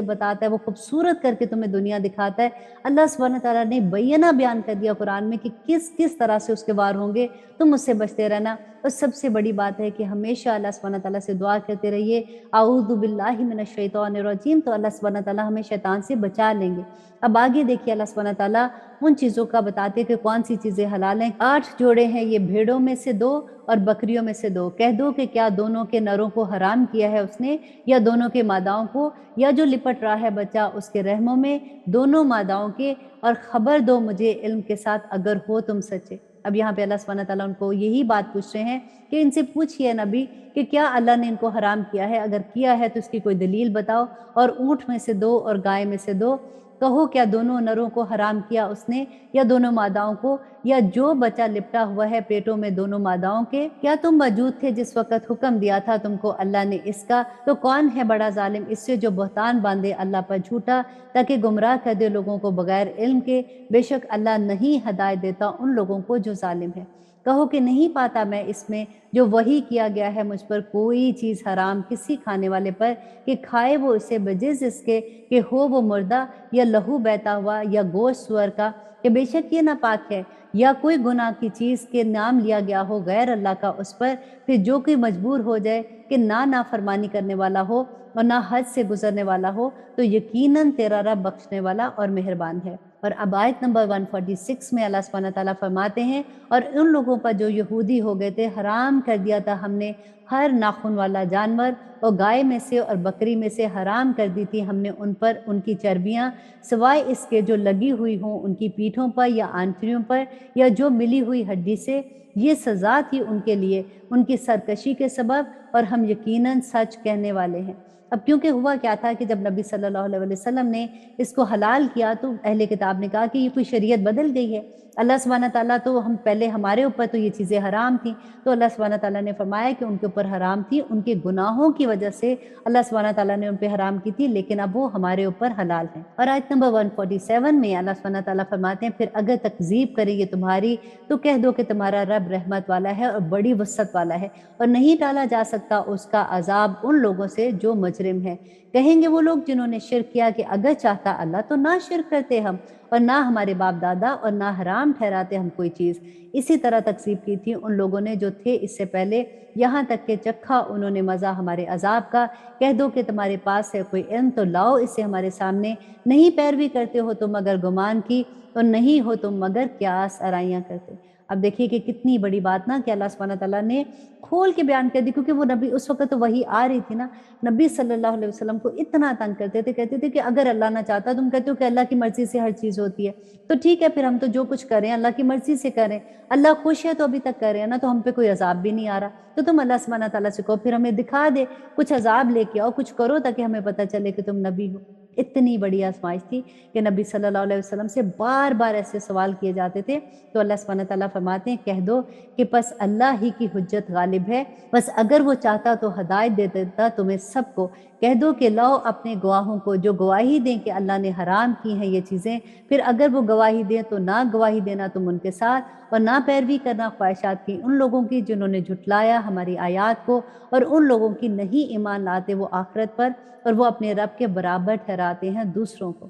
بتاتا ہے، وہ خوبصورت کر کے تمہیں دنیا دکھاتا ہے۔ اللہ سبحانہ تعالیٰ نے بینہ بیان کر دیا قرآن میں کہ کس کس طرح سے اس کے وار ہوں گے، تم اس سے بچتے رہنا۔ اور سب سے بڑی بات ہے کہ ہمیشہ اللہ سبحانہ تعالیٰ سے دعا کرتے رہیے، اعوذ باللہ من الشیطان الرجیم، تو اللہ سبحانہ تعالیٰ ہمیں شیطان سے بچا لیں گے۔ اب آگے دیکھیے اللہ سبحانہ تعالیٰ ان چیزوں کا بتاتے ہیں کہ کون سی چیزیں حلال ہیں۔ 8 جوڑے ہیں یہ بھیڑوں میں سے 2 اور بکریوں میں سے 2، کہہ دو کہ کیا دونوں کے نروں کو حرام کیا ہے اس نے، یا دونوں کے ماداؤں کو، یا جو لپٹ رہا ہے بچہ اس کے رحموں میں دونوں ماداؤں کے، اور خبر دو مجھے علم کے ساتھ اگر ہو تم سچے۔ اب یہاں پہ اللہ سبحانہ تعالیٰ ان کو یہی بات پوچھ رہے ہیں کہ ان سے پوچھئے نبی کہ کیا اللہ نے ان کو حرام کیا ہے، اگر کیا ہے تو اس کی کوئی دلیل بتاؤ، اور اونٹ میں سے 2 اور گائے میں سے 2، کہو کیا دونوں نروں کو حرام کیا اس نے یا دونوں ماداؤں کو، یا جو بچہ لپٹا ہوا ہے پیٹوں میں دونوں ماداؤں کے؟ کیا تم موجود تھے جس وقت حکم دیا تھا تم کو اللہ نے اس کا؟ تو کون ہے بڑا ظالم اس سے جو بہتان باندھے اللہ پر جھوٹا تاکہ گمراہ کر دے لوگوں کو بغیر علم کے؟ بے شک اللہ نہیں ہدایت دیتا ان لوگوں کو جو ظالم ہے۔ کہو کہ نہیں پاتا میں اس میں جو وحی کیا گیا ہے مجھ پر کوئی چیز حرام کسی کھانے والے پر کہ کھائے وہ اسے بجز اس کے کہ ہو وہ مردہ یا لہو بہتا ہوا یا گوشت سور کا، کہ بے شک یہ ناپاک ہے، یا کوئی گناہ کی چیز کے نام لیا گیا ہو غیر اللہ کا اس پر، پھر جو کوئی مجبور ہو جائے کہ نہ نافرمانی کرنے والا ہو اور نہ حد سے گزرنے والا ہو، تو یقیناً تیرا رب بخشنے والا اور مہربان ہے۔ اور اب آیت نمبر 146 میں اللہ سبحانہ تعالیٰ فرماتے ہیں، اور ان لوگوں پر جو یہودی ہو گئے تھے حرام کر دیا تھا ہم نے ہر ناخن والا جانور، اور گائے میں سے اور بکری میں سے حرام کر دی تھی ہم نے ان پر ان کی چربیاں، سوائے اس کے جو لگی ہوئی ہوں ان کی پیٹھوں پر یا آنتڑیوں پر یا جو ملی ہوئی ہڈی سے، یہ سزا تھی ان کے لیے ان کی سرکشی کے سبب، اور ہم یقیناً سچ کہنے والے ہیں۔ اب کیونکہ ہوا کیا تھا کہ جب نبی صلی اللہ علیہ وسلم نے اس کو حلال کیا تو اہل کتاب نے کہا کہ یہ کوئی شریعت بدل گئی ہے، اللہ سبحانہ تعالیٰ تو ہم پہلے ہمارے اوپر تو یہ چیزیں حرام تھیں، تو اللہ سبحانہ تعالیٰ نے فرمایا کہ ان کے اوپر حرام تھی، ان کے گناہوں کی وجہ سے اللہ سبحانہ تعالیٰ نے ان پہ حرام کی تھی، لیکن اب وہ ہمارے اوپر حلال ہیں۔ اور آیت نمبر 147 میں اللہ سبحانہ تعالیٰ فرماتے ہیں، پھر اگر تکذیب کریں گے تمہاری تو کہہ دو کہ تمہارا رب رحمت والا ہے اور بڑی وسعت والا ہے، اور نہیں ٹالا جا سکتا اس کا عذاب ان لوگوں سے جو مجرم ہیں۔ کہیں گے وہ لوگ جنہوں نے شرک کیا کہ اگر چاہتا اللہ تو نہ شرک کرتے ہم، اور نہ ہمارے باپ دادا، اور نہ حرام ٹھہراتے ہم کوئی چیز۔ اسی طرح تکذیب کی تھی ان لوگوں نے جو تھے اس سے پہلے، یہاں تک کہ چکھا انہوں نے مزہ ہمارے عذاب کا۔ کہہ دو کہ تمہارے پاس ہے کوئی علم تو لاؤ اسے ہمارے سامنے، نہیں پیروی کرتے ہو تم مگر گمان کی، اور نہیں ہو تم مگر قیاس آرائیاں کرتے۔ اب دیکھیے کہ کتنی بڑی بات نا کہ اللہ سبحانہ تعالیٰ نے کھول کے بیان کر دی، کیونکہ وہ نبی اس وقت تو وہی آ رہی تھی نا، نبی صلی اللہ علیہ وسلم کو اتنا تنگ کرتے تھے، کہتے تھے کہ اگر اللہ نہ چاہتا، تم کہتے ہو کہ اللہ کی مرضی سے ہر چیز ہوتی ہے، تو ٹھیک ہے پھر ہم تو جو کچھ کریں اللہ کی مرضی سے کریں، اللہ خوش ہے تو ابھی تک کر رہے ہیں نا، تو ہم پہ کوئی عذاب بھی نہیں آ رہا، تو تم اللہ سبحانہ تعالیٰ سے کہو پھر ہمیں دکھا دے، کچھ عذاب لے کے آؤ، کچھ کرو تاکہ ہمیں پتہ چلے کہ تم نبی ہو۔ اتنی بڑی آزمائش تھی کہ نبی صلی اللہ علیہ وسلم سے بار بار ایسے سوال کیے جاتے تھے، تو اللہ سبحانہ تعالیٰ فرماتے ہیں کہہ دو کہ پس اللہ ہی کی حجت غالب ہے، بس اگر وہ چاہتا تو ہدایت دے دیتا تمہیں سب کو۔ کہہ دو کہ لاؤ اپنے گواہوں کو جو گواہی دیں کہ اللہ نے حرام کی ہیں یہ چیزیں، پھر اگر وہ گواہی دیں تو نہ گواہی دینا تم ان کے ساتھ، اور نہ پیروی کرنا خواہشات کی ان لوگوں کی جنہوں نے جھٹلایا ہماری آیات کو، اور ان لوگوں کی نہیں ایمان لاتے وہ آخرت پر، اور وہ اپنے رب کے برابر ٹھہراتے ہیں دوسروں کو۔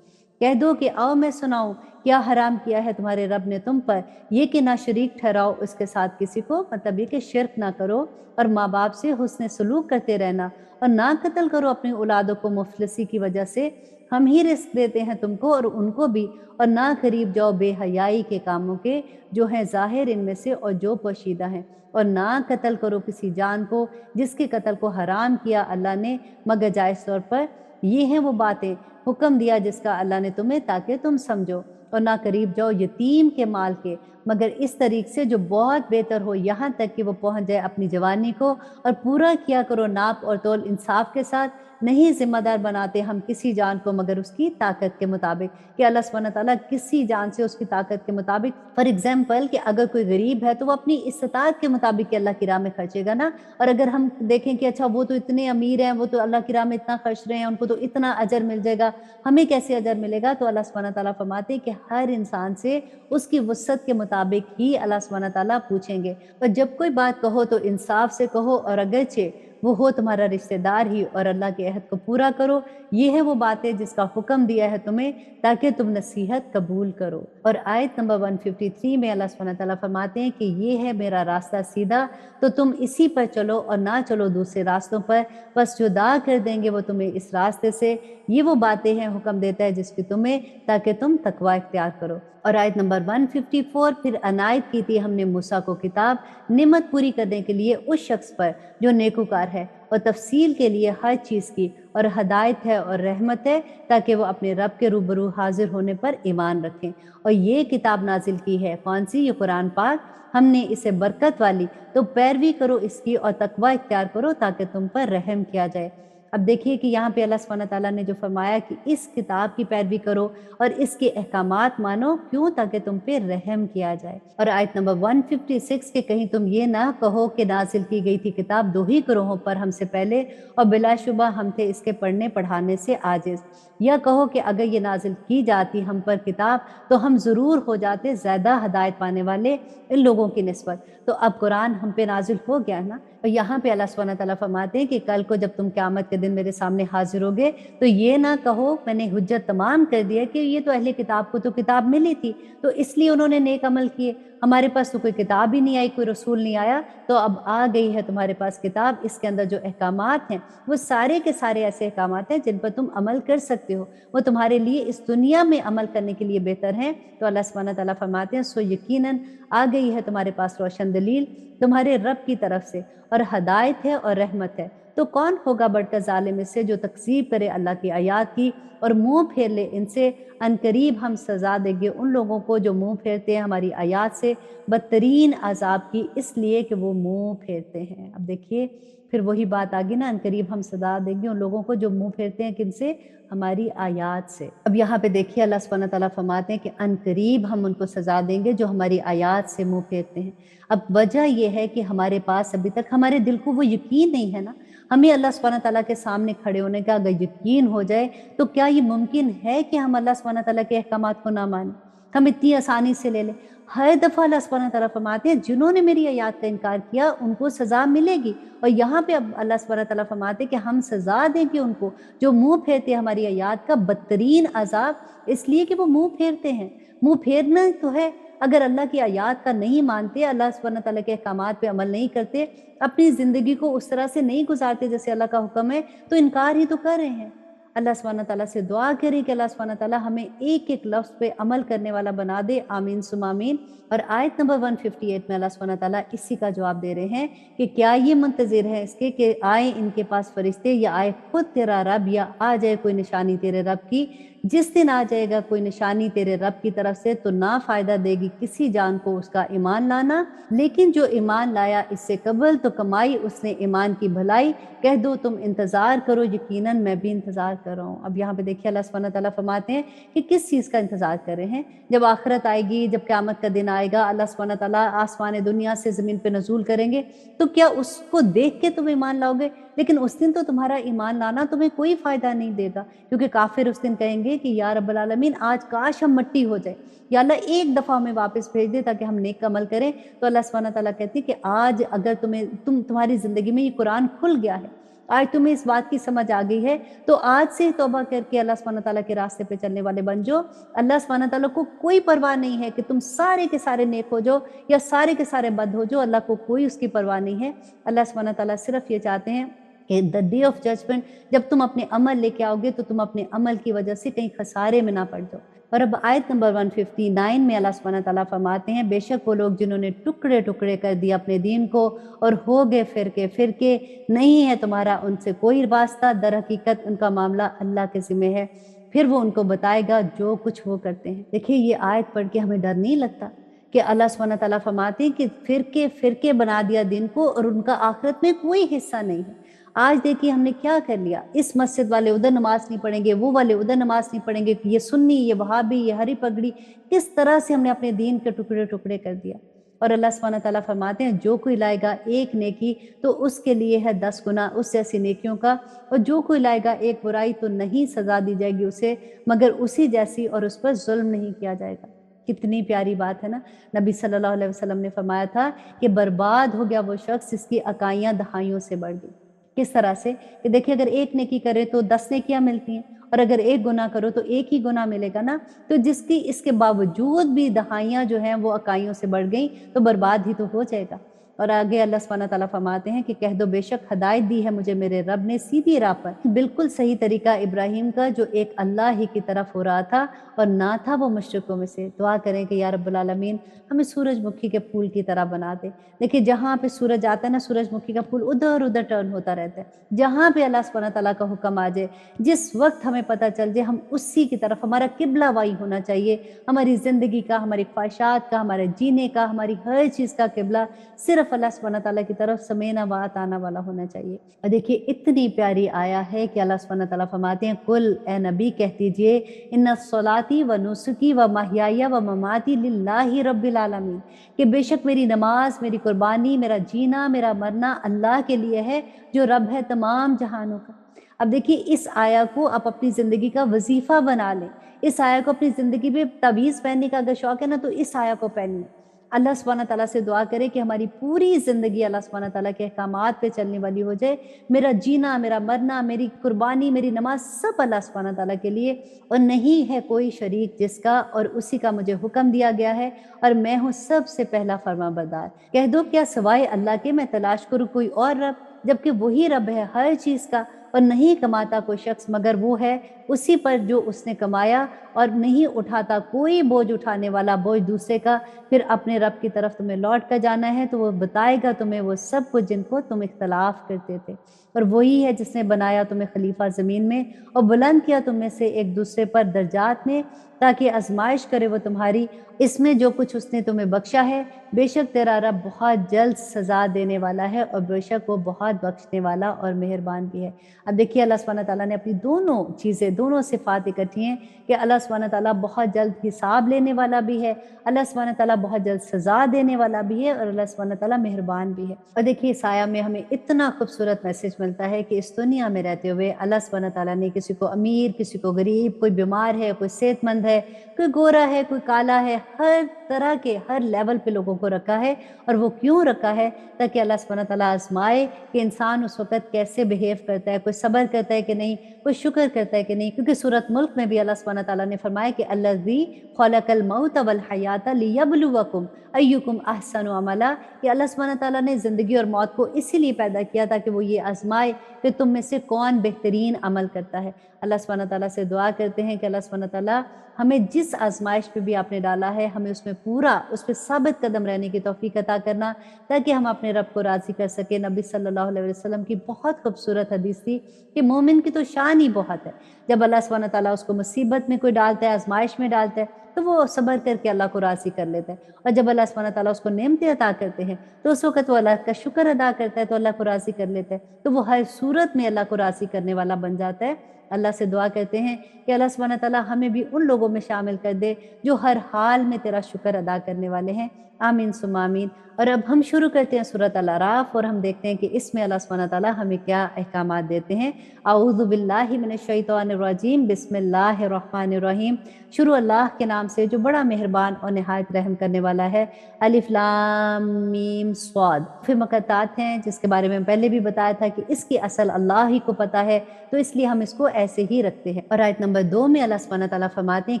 کہہ دو کہ آؤ میں سناؤں کیا حرام کیا ہے تمہارے رب نے تم پر، یہ کہ نہ شریک ٹھہراؤ اس کے ساتھ کسی کو، مطلب یہ کہ شرک نہ کرو، اور ماں باپ سے حسن سلوک کرتے رہنا، اور نہ قتل کرو اپنی اولادوں کو مفلسی کی وجہ سے، ہم ہی رزق دیتے ہیں تم کو اور ان کو بھی، اور نہ قریب جاؤ بے حیائی کے کاموں کے جو ہیں ظاہر ان میں سے اور جو پوشیدہ ہیں، اور نہ قتل کرو کسی جان کو جس کے قتل کو حرام کیا اللہ نے مگر جائز طور پر۔ یہ ہیں وہ باتیں حکم دیا جس کا اللہ نے تمہیں تاکہ تم سمجھو، اور نہ قریب جاؤ یتیم کے مال کے مگر اس طریق سے جو بہت بہتر ہو یہاں تک کہ وہ پہنچ جائے اپنی جوانی کو، اور پورا کیا کرو ناپ اور تول انصاف کے ساتھ۔ نہیں ذمہ دار بناتے ہم کسی جان کو مگر اس کی طاقت کے مطابق، کہ اللہ سبحانہ تعالیٰ کسی جان سے اس کی طاقت کے مطابق، فار ایگزامپل کہ اگر کوئی غریب ہے تو وہ اپنی استطاعت کے مطابق کہ اللہ کی راہ میں خرچے گا نا، اور اگر ہم دیکھیں کہ اچھا وہ تو اتنے امیر ہیں، وہ تو اللہ کی راہ میں اتنا خرچ رہے ہیں، ان کو تو اتنا اجر مل جائے گا، ہمیں کیسے اجر ملے گا؟ تو اللہ سبحانہ تعالیٰ فرماتے ہیں کہ ہر انسان سے اس کی وسعت کے مطابق ہی اللہ سبحانہ تعالیٰ پوچھیں گے، اور جب کوئی بات کہو تو انصاف سے کہو، اور اگرچہ وہ ہو تمہارا رشتہ دار ہی، اور اللہ کے عہد کو پورا کرو۔ یہ ہے وہ باتیں جس کا حکم دیا ہے تمہیں تاکہ تم نصیحت قبول کرو۔ اور آیت نمبر 153 میں اللہ سبحانہ تعالیٰ فرماتے ہیں کہ یہ ہے میرا راستہ سیدھا، تو تم اسی پر چلو اور نہ چلو دوسرے راستوں پر، بس جدا کر دیں گے وہ تمہیں اس راستے سے۔ یہ وہ باتیں ہیں حکم دیتا ہے جس کی تمہیں تاکہ تم تقوی اختیار کرو۔ اور آیت نمبر 154 پھر عنایت کی تھی ہم نے موسیٰ کو کتاب نعمت پوری کرنے کے لیے اس شخص پر جو نیکوکار ہے، اور تفصیل کے لیے ہر چیز کی، اور ہدایت ہے اور رحمت ہے تاکہ وہ اپنے رب کے روبرو حاضر ہونے پر ایمان رکھیں۔ اور یہ کتاب نازل کی ہے کون سی؟ یہ قرآن پاک، ہم نے اسے برکت والی، تو پیروی کرو اس کی اور تقوی اختیار کرو تاکہ تم پر رحم کیا جائے۔ اب دیکھیے کہ یہاں پہ اللہ سبحانہ تعالیٰ نے جو فرمایا کہ اس کتاب کی پیروی کرو اور اس کے احکامات مانو، کیوں؟ تاکہ تم پہ رحم کیا جائے۔ اور آیت نمبر 156 کہ کہیں تم یہ نہ کہو کہ نازل کی گئی تھی کتاب 2 ہی گروہوں پر ہم سے پہلے، اور بلا شبہ ہم تھے اس کے پڑھنے پڑھانے سے عاجز، یا کہو کہ اگر یہ نازل کی جاتی ہم پر کتاب تو ہم ضرور ہو جاتے زیادہ ہدایت پانے والے ان لوگوں کی نسبت۔ تو اب قرآن ہم پہ نازل ہو گیا ہے نا، اور یہاں پہ اللہ سبحانہ تعالیٰ فرماتے ہیں کہ کل کو جب تم قیامت کے دن میرے سامنے حاضر ہوگے تو یہ نہ کہو میں نے حجت تمام کر دیا کہ یہ تو اہل کتاب کو تو کتاب ملی تھی تو اس لیے انہوں نے نیک عمل کیے، ہمارے پاس تو کوئی کتاب ہی نہیں آئی، کوئی رسول نہیں آیا، تو اب آ گئی ہے تمہارے پاس کتاب، اس کے اندر جو احکامات ہیں وہ سارے کے سارے ایسے احکامات ہیں جن پر تم عمل کر سکتے ہو، وہ تمہارے لیے اس دنیا میں عمل کرنے کے لیے بہتر ہیں۔ تو اللہ سبحانہ تعالیٰ فرماتے ہیں سو یقیناً آ گئی ہے تمہارے پاس روشن دلیل تمہارے رب کی طرف سے، اور ہدایت ہے اور رحمت ہے، تو کون ہوگا بڑھ کر ظالم اس سے جو تکذیب کرے اللہ کی آیات کی اور منہ پھیر لے ان سے؟ عنقریب ہم سزا دیں گے ان لوگوں کو جو منہ پھیرتے ہیں ہماری آیات سے بدترین عذاب کی، اس لیے کہ وہ منہ پھیرتے ہیں۔ اب دیکھیے پھر وہی بات آگی نا، عنقریب ہم سزا دیں گے ان لوگوں کو جو منہ پھیرتے ہیں کن سے؟ ہماری آیات سے۔ اب یہاں پہ دیکھیے اللہ سبحانہ تعالیٰ فرماتے ہیں کہ عنقریب ہم ان کو سزا دیں گے جو ہماری آیات سے منہ پھیرتے ہیں۔ اب وجہ یہ ہے کہ ہمارے پاس ابھی تک ہمارے دل کو وہ یقین نہیں ہے نا، ہمیں اللہ سبحانہ تعالیٰ کے سامنے کھڑے ہونے کا اگر یقین ہو جائے تو کیا یہ ممکن ہے کہ ہم اللہ سبحانہ تعالیٰ کے احکامات کو نہ مانیں، ہم اتنی آسانی سے لے لیں؟ ہر دفعہ اللہ سبحانہ تعالیٰ فرماتے ہیں جنہوں نے میری آیات کا انکار کیا ان کو سزا ملے گی، اور یہاں پہ اب اللہ سبحانہ تعالیٰ فرماتے ہیں کہ ہم سزا دیں گے ان کو جو منہ پھیرتے ہیں ہماری آیات کا بدترین عذاب، اس لیے کہ وہ منہ پھیرتے ہیں۔ منہ پھیرنا تو ہے، اگر اللہ کی آیات کا نہیں مانتے، اللہ سبحانہ تعالیٰ کے احکامات پہ عمل نہیں کرتے، اپنی زندگی کو اس طرح سے نہیں گزارتے جیسے اللہ کا حکم ہے، تو انکار ہی تو کر رہے ہیں۔ اللہ سبحانہ تعالیٰ سے دعا کریں کہ اللہ سبحانہ تعالیٰ ہمیں ایک ایک لفظ پہ عمل کرنے والا بنا دے، آمین ثم آمین۔ اور آیت نمبر 158 میں اللہ سبحانہ تعالیٰ اسی کا جواب دے رہے ہیں کہ کیا یہ منتظر ہے اس کے کہ آئے ان کے پاس فرشتے، یا آئے خود تیرا رب، یا آ جائے کوئی نشانی تیرے رب کی؟ جس دن آ جائے گا کوئی نشانی تیرے رب کی طرف سے تو نہ فائدہ دے گی کسی جان کو اس کا ایمان لانا، لیکن جو ایمان لایا اس سے قبل تو کمائی اس نے ایمان کی بھلائی، کہہ دو تم انتظار کرو یقیناً میں بھی انتظار کر رہا ہوں۔ اب یہاں پہ دیکھیے اللہ سبحانہ تعالیٰ فرماتے ہیں کہ کس چیز کا انتظار کر رہے ہیں؟ جب آخرت آئے گی، جب قیامت کا دن آئے گا، اللہ سبحانہ تعالیٰ آسمان دنیا سے زمین پہ نزول کریں گے، تو کیا اس کو دیکھ کے تم ایمان لاؤ گے؟ لیکن اس دن تو تمہارا ایمان لانا تمہیں کوئی فائدہ نہیں دے گا، کیونکہ کافر اس دن کہیں گے کہ یا رب العالمین آج کاش ہم مٹی ہو جائے، یا اللہ ایک دفعہ ہمیں واپس بھیج دے تاکہ ہم نیک عمل کریں۔ تو اللہ سبحانہ تعالیٰ کہتی ہے کہ آج اگر تمہاری زندگی میں یہ قرآن کھل گیا ہے، آج تمہیں اس بات کی سمجھ آ گئی ہے، تو آج سے توبہ کر کے اللہ سبحانہ تعالیٰ کے راستے پہ چلنے والے بن جاؤ۔ اللہ سبحانہ تعالیٰ کو کوئی پرواہ نہیں ہے کہ تم سارے کے سارے نیک ہو جاؤ یا سارے کے سارے بد ہو جاؤ، اللہ کو کوئی اس کی پرواہ نہیں ہے۔ اللہ سبحانہ تعالیٰ صرف یہ چاہتے ہیں کہ دا ڈے آف ججمنٹ جب تم اپنے عمل لے کے آؤ گے تو تم اپنے عمل کی وجہ سے کہیں خسارے میں نہ پڑ جاؤ۔ اور اب آیت نمبر 159 میں اللہ سبحانہ تعالیٰ فرماتے ہیں بے شک وہ لوگ جنہوں نے ٹکڑے ٹکڑے کر دیا اپنے دین کو اور ہو گئے فرقے فرقے، نہیں ہے تمہارا ان سے کوئی واسطہ، در حقیقت ان کا معاملہ اللہ کے ذمہ ہے، پھر وہ ان کو بتائے گا جو کچھ وہ کرتے ہیں۔ دیکھیے یہ آیت پڑھ کے ہمیں ڈر نہیں لگتا کہ اللہ سبحانہ تعالیٰ فرماتے ہیں کہ فرقے فرقے بنا دیا دین کو اور ان کا آخرت میں کوئی حصہ نہیں ہے۔ آج دیکھیے ہم نے کیا کر لیا، اس مسجد والے ادھر نماز نہیں پڑھیں گے، وہ والے ادھر نماز نہیں پڑھیں گے، یہ سنی، یہ وہابی، یہ ہری پگڑی، کس طرح سے ہم نے اپنے دین کے ٹکڑے ٹکڑے کر دیا۔ اور اللہ سبحانہ تعالیٰ فرماتے ہیں جو کوئی لائے گا ایک نیکی تو اس کے لیے ہے 10 گنا اس جیسی نیکیوں کا، اور جو کوئی لائے گا ایک برائی تو نہیں سزا دی جائے گی اسے مگر اسی جیسی، اور اس پر ظلم نہیں کیا جائے گا۔ کتنی پیاری بات ہے نا، نبی صلی اللہ علیہ وسلم نے فرمایا تھا کہ برباد ہو گیا وہ شخص جس کی اکائیاں دہائیوں سے بڑھ گئی۔ کس طرح سے کہ دیکھیے اگر ایک نیکی کرے تو 10 نیکیاں ملتی ہیں، اور اگر ایک گناہ کرو تو ایک ہی گناہ ملے گا نا، تو جس کی اس کے باوجود بھی دہائیاں جو ہیں وہ اکائیوں سے بڑھ گئیں تو برباد ہی تو ہو جائے گا۔ اور آگے اللہ سبحانہ تعالیٰ فرماتے ہیں کہ کہہ دو بے شک ہدایت دی ہے مجھے میرے رب نے سیدھی راہ پر، بالکل صحیح طریقہ ابراہیم کا جو ایک اللہ ہی کی طرف ہو رہا تھا اور نہ تھا وہ مشرکوں میں سے۔ دعا کریں کہ یا رب العالمین ہمیں سورج مکھی کے پھول کی طرح بنا دے۔ دیکھیے جہاں پہ سورج آتا ہے نا، سورج مکھی کا پھول ادھر ادھر ٹرن ہوتا رہتا ہے، جہاں پہ اللہ سبحانہ تعالیٰ کا حکم آ جائے، جس وقت ہمیں پتہ چل جائے ہم اسی کی طرف، ہمارا قبلہ وہی ہونا چاہیے، ہماری زندگی کا، ہماری خواہشات کا، ہمارے جینے کا، ہماری ہر چیز کا قبلہ صرف सिर्फ अल्लाह सुब्हानहू तआला की तरफ समेना व अताना वाला होना चाहिए। और देखिए इतनी प्यारी आया है कि अल्लाह सुब्हानहू तआला फरमाते हैं, कुल ए नबी कह दीजिए, इन्ना सलाती व नुसुकी व महयाया व ममाती लिल्लाहि रब्बिल आलमीन, कि बेशक मेरी नमाज, मेरी कुर्बानी, मेरा जीना, मेरा मरना अल्लाह के लिए है जो रब है तमाम जहानों का। अब देखिए इस आया को आप अपनी ज़िंदगी का वजीफ़ा बना लें। इस आया को अपनी ज़िंदगी में तावीज़ पहनने का अगर शौक है ना, तो इस आया को पहनिए। अल्लाह सुब्हानहू तआला से दुआ करें कि हमारी पूरी ज़िंदगी अल्लाह सुब्हानहू तआला के अहकामात पे चलने वाली हो जाए। मेरा जीना, मेरा मरना, मेरी कुर्बानी, मेरी नमाज़ सब अल्लाह सुब्हानहू तआला के लिए, और नहीं है कोई शरीक जिसका, और उसी का मुझे हुक्म दिया गया है, और मैं हूँ सबसे पहला फरमाबरदार। कह दो क्या सिवाय अल्लाह के मैं तलाश करूँ कोई और रब, जबकि वही रब है हर चीज़ का, और नहीं कमाता कोई शख्स मगर वो है उसी पर जो उसने कमाया, और नहीं उठाता कोई बोझ उठाने वाला बोझ दूसरे का। फिर अपने रब की तरफ तुम्हें लौट कर जाना है, तो वो बताएगा तुम्हें वो सब कुछ जिनको तुम इख्तलाफ करते थे। और वही है जिसने बनाया तुम्हें खलीफा ज़मीन में, और बुलंद किया तुम में से एक दूसरे पर दर्जात में, ताकि आजमाइश करे वो तुम्हारी, इसमें जो कुछ उसने तुम्हें बख्शा है। बेशक तेरा रब बहुत जल्द सज़ा देने वाला है, और बेशक वो बहुत बख्शने वाला और मेहरबान भी है। अब देखिए अल्लाह सुब्हानहू तआला ने अपनी दोनों चीज़ें, दोनों सिफ़ात इकट्ठी हैं कि अल्लाह सुब्हानहू तआला बहुत जल्द हिसाब लेने वाला भी है, अल्लाह सुब्हानहू तआला बहुत जल्द सज़ा देने वाला भी है, और अल्लाह सुब्हानहू तआला मेहरबान भी है। और देखिए इस आया में हमें इतना खूबसूरत मैसेज मिलता है कि इस दुनिया में रहते हुए अल्लाह सुब्हानहू तआला ने किसी को अमीर, किसी को गरीब, कोई बीमार है, कोई सेहतमंद है, कोई गोरा है, कोई काला है, हर तरह के हर लेवल पे लोगों को रखा है। और वो क्यों रखा है? ताकि अल्लाह सुब्हानहू तआला आज़माए कि इंसान उस वक़्त कैसे बिहेव करता है, कोई सब्र करता है कि नहीं, कोई शुक्र करता है कि नहीं। क्योंकि सूरत मुल्क में भी अल्लाह सुब्हानहू तआला ने फरमाया कि अल्लज़ी खलक़ल मौत वल हयात लियब्लुवकुम अय्युकुम अहसनु अमला, कि अल्लाह सुब्हानहू तआला ने ज़िंदगी और मौत को इसीलिए पैदा किया ताकि वो ये आज़माए कि तुम में से कौन बेहतरीन अमल करता है। अल्लाह सुब्हानहू तआला से दुआ करते हैं कि अल्लाह सुब्हानहू तआला हमें जिस आज़माइश पे भी आपने डाला है, हमें उसमें पूरा उस पे साबित कदम रहने की तौफ़ीक अता करना, ताकि हम अपने रब को राज़ी कर सकें। नबी सल्लल्लाहु अलैहि वसल्लम की बहुत खूबसूरत हदीस थी कि मोमिन की तो शान ही बहुत है। जब अल्लाह सुब्हानहू तआला उसको मुसीबत में कोई डालता है, आज़माइश में डालता है, तो वो सब्र करके अल्लाह को राज़ी कर लेता है। और जब अल्लाह सुब्हानहू तआला उसको नेमतें अता करते हैं, तो उस वक़्त वो अल्लाह का शुक्र अदा करता है, तो अल्लाह को राज़ी कर लेता है। तो वो हर सूरत में अल्लाह को राज़ी करने वाला बन जाता है। अल्लाह से दुआ करते हैं कि अल्लाह सुब्हानहू तआला हमें भी उन लोगों में शामिल कर दे जो हर हाल में तेरा शुक्र अदा करने वाले हैं। आमीन सुम्मा आमीन। और अब हम शुरू करते हैं सूरत अल अराफ, और हम देखते हैं कि इसमें अल्लाह सुब्हानहू तआला हमें क्या अहकामात देते हैं। औज़ु बिल्लाहि मिनश शैतानिर रजीम, बिस्मिल्लाहिर रहमानिर रहीम। शुरू अल्लाह के नाम से जो बड़ा मेहरबान और निहायत रहम करने वाला है। अलिफ लाम मीम स्वाद। फिर मुक़त्तात हैं जिसके बारे में पहले भी बताया था कि इसकी असल अल्लाह ही को पता है, तो इसलिए हम इसको ऐसे ही रखते हैं। और आयत नंबर 2 में अल्लाह सुब्हानहू तआला फरमाते हैं,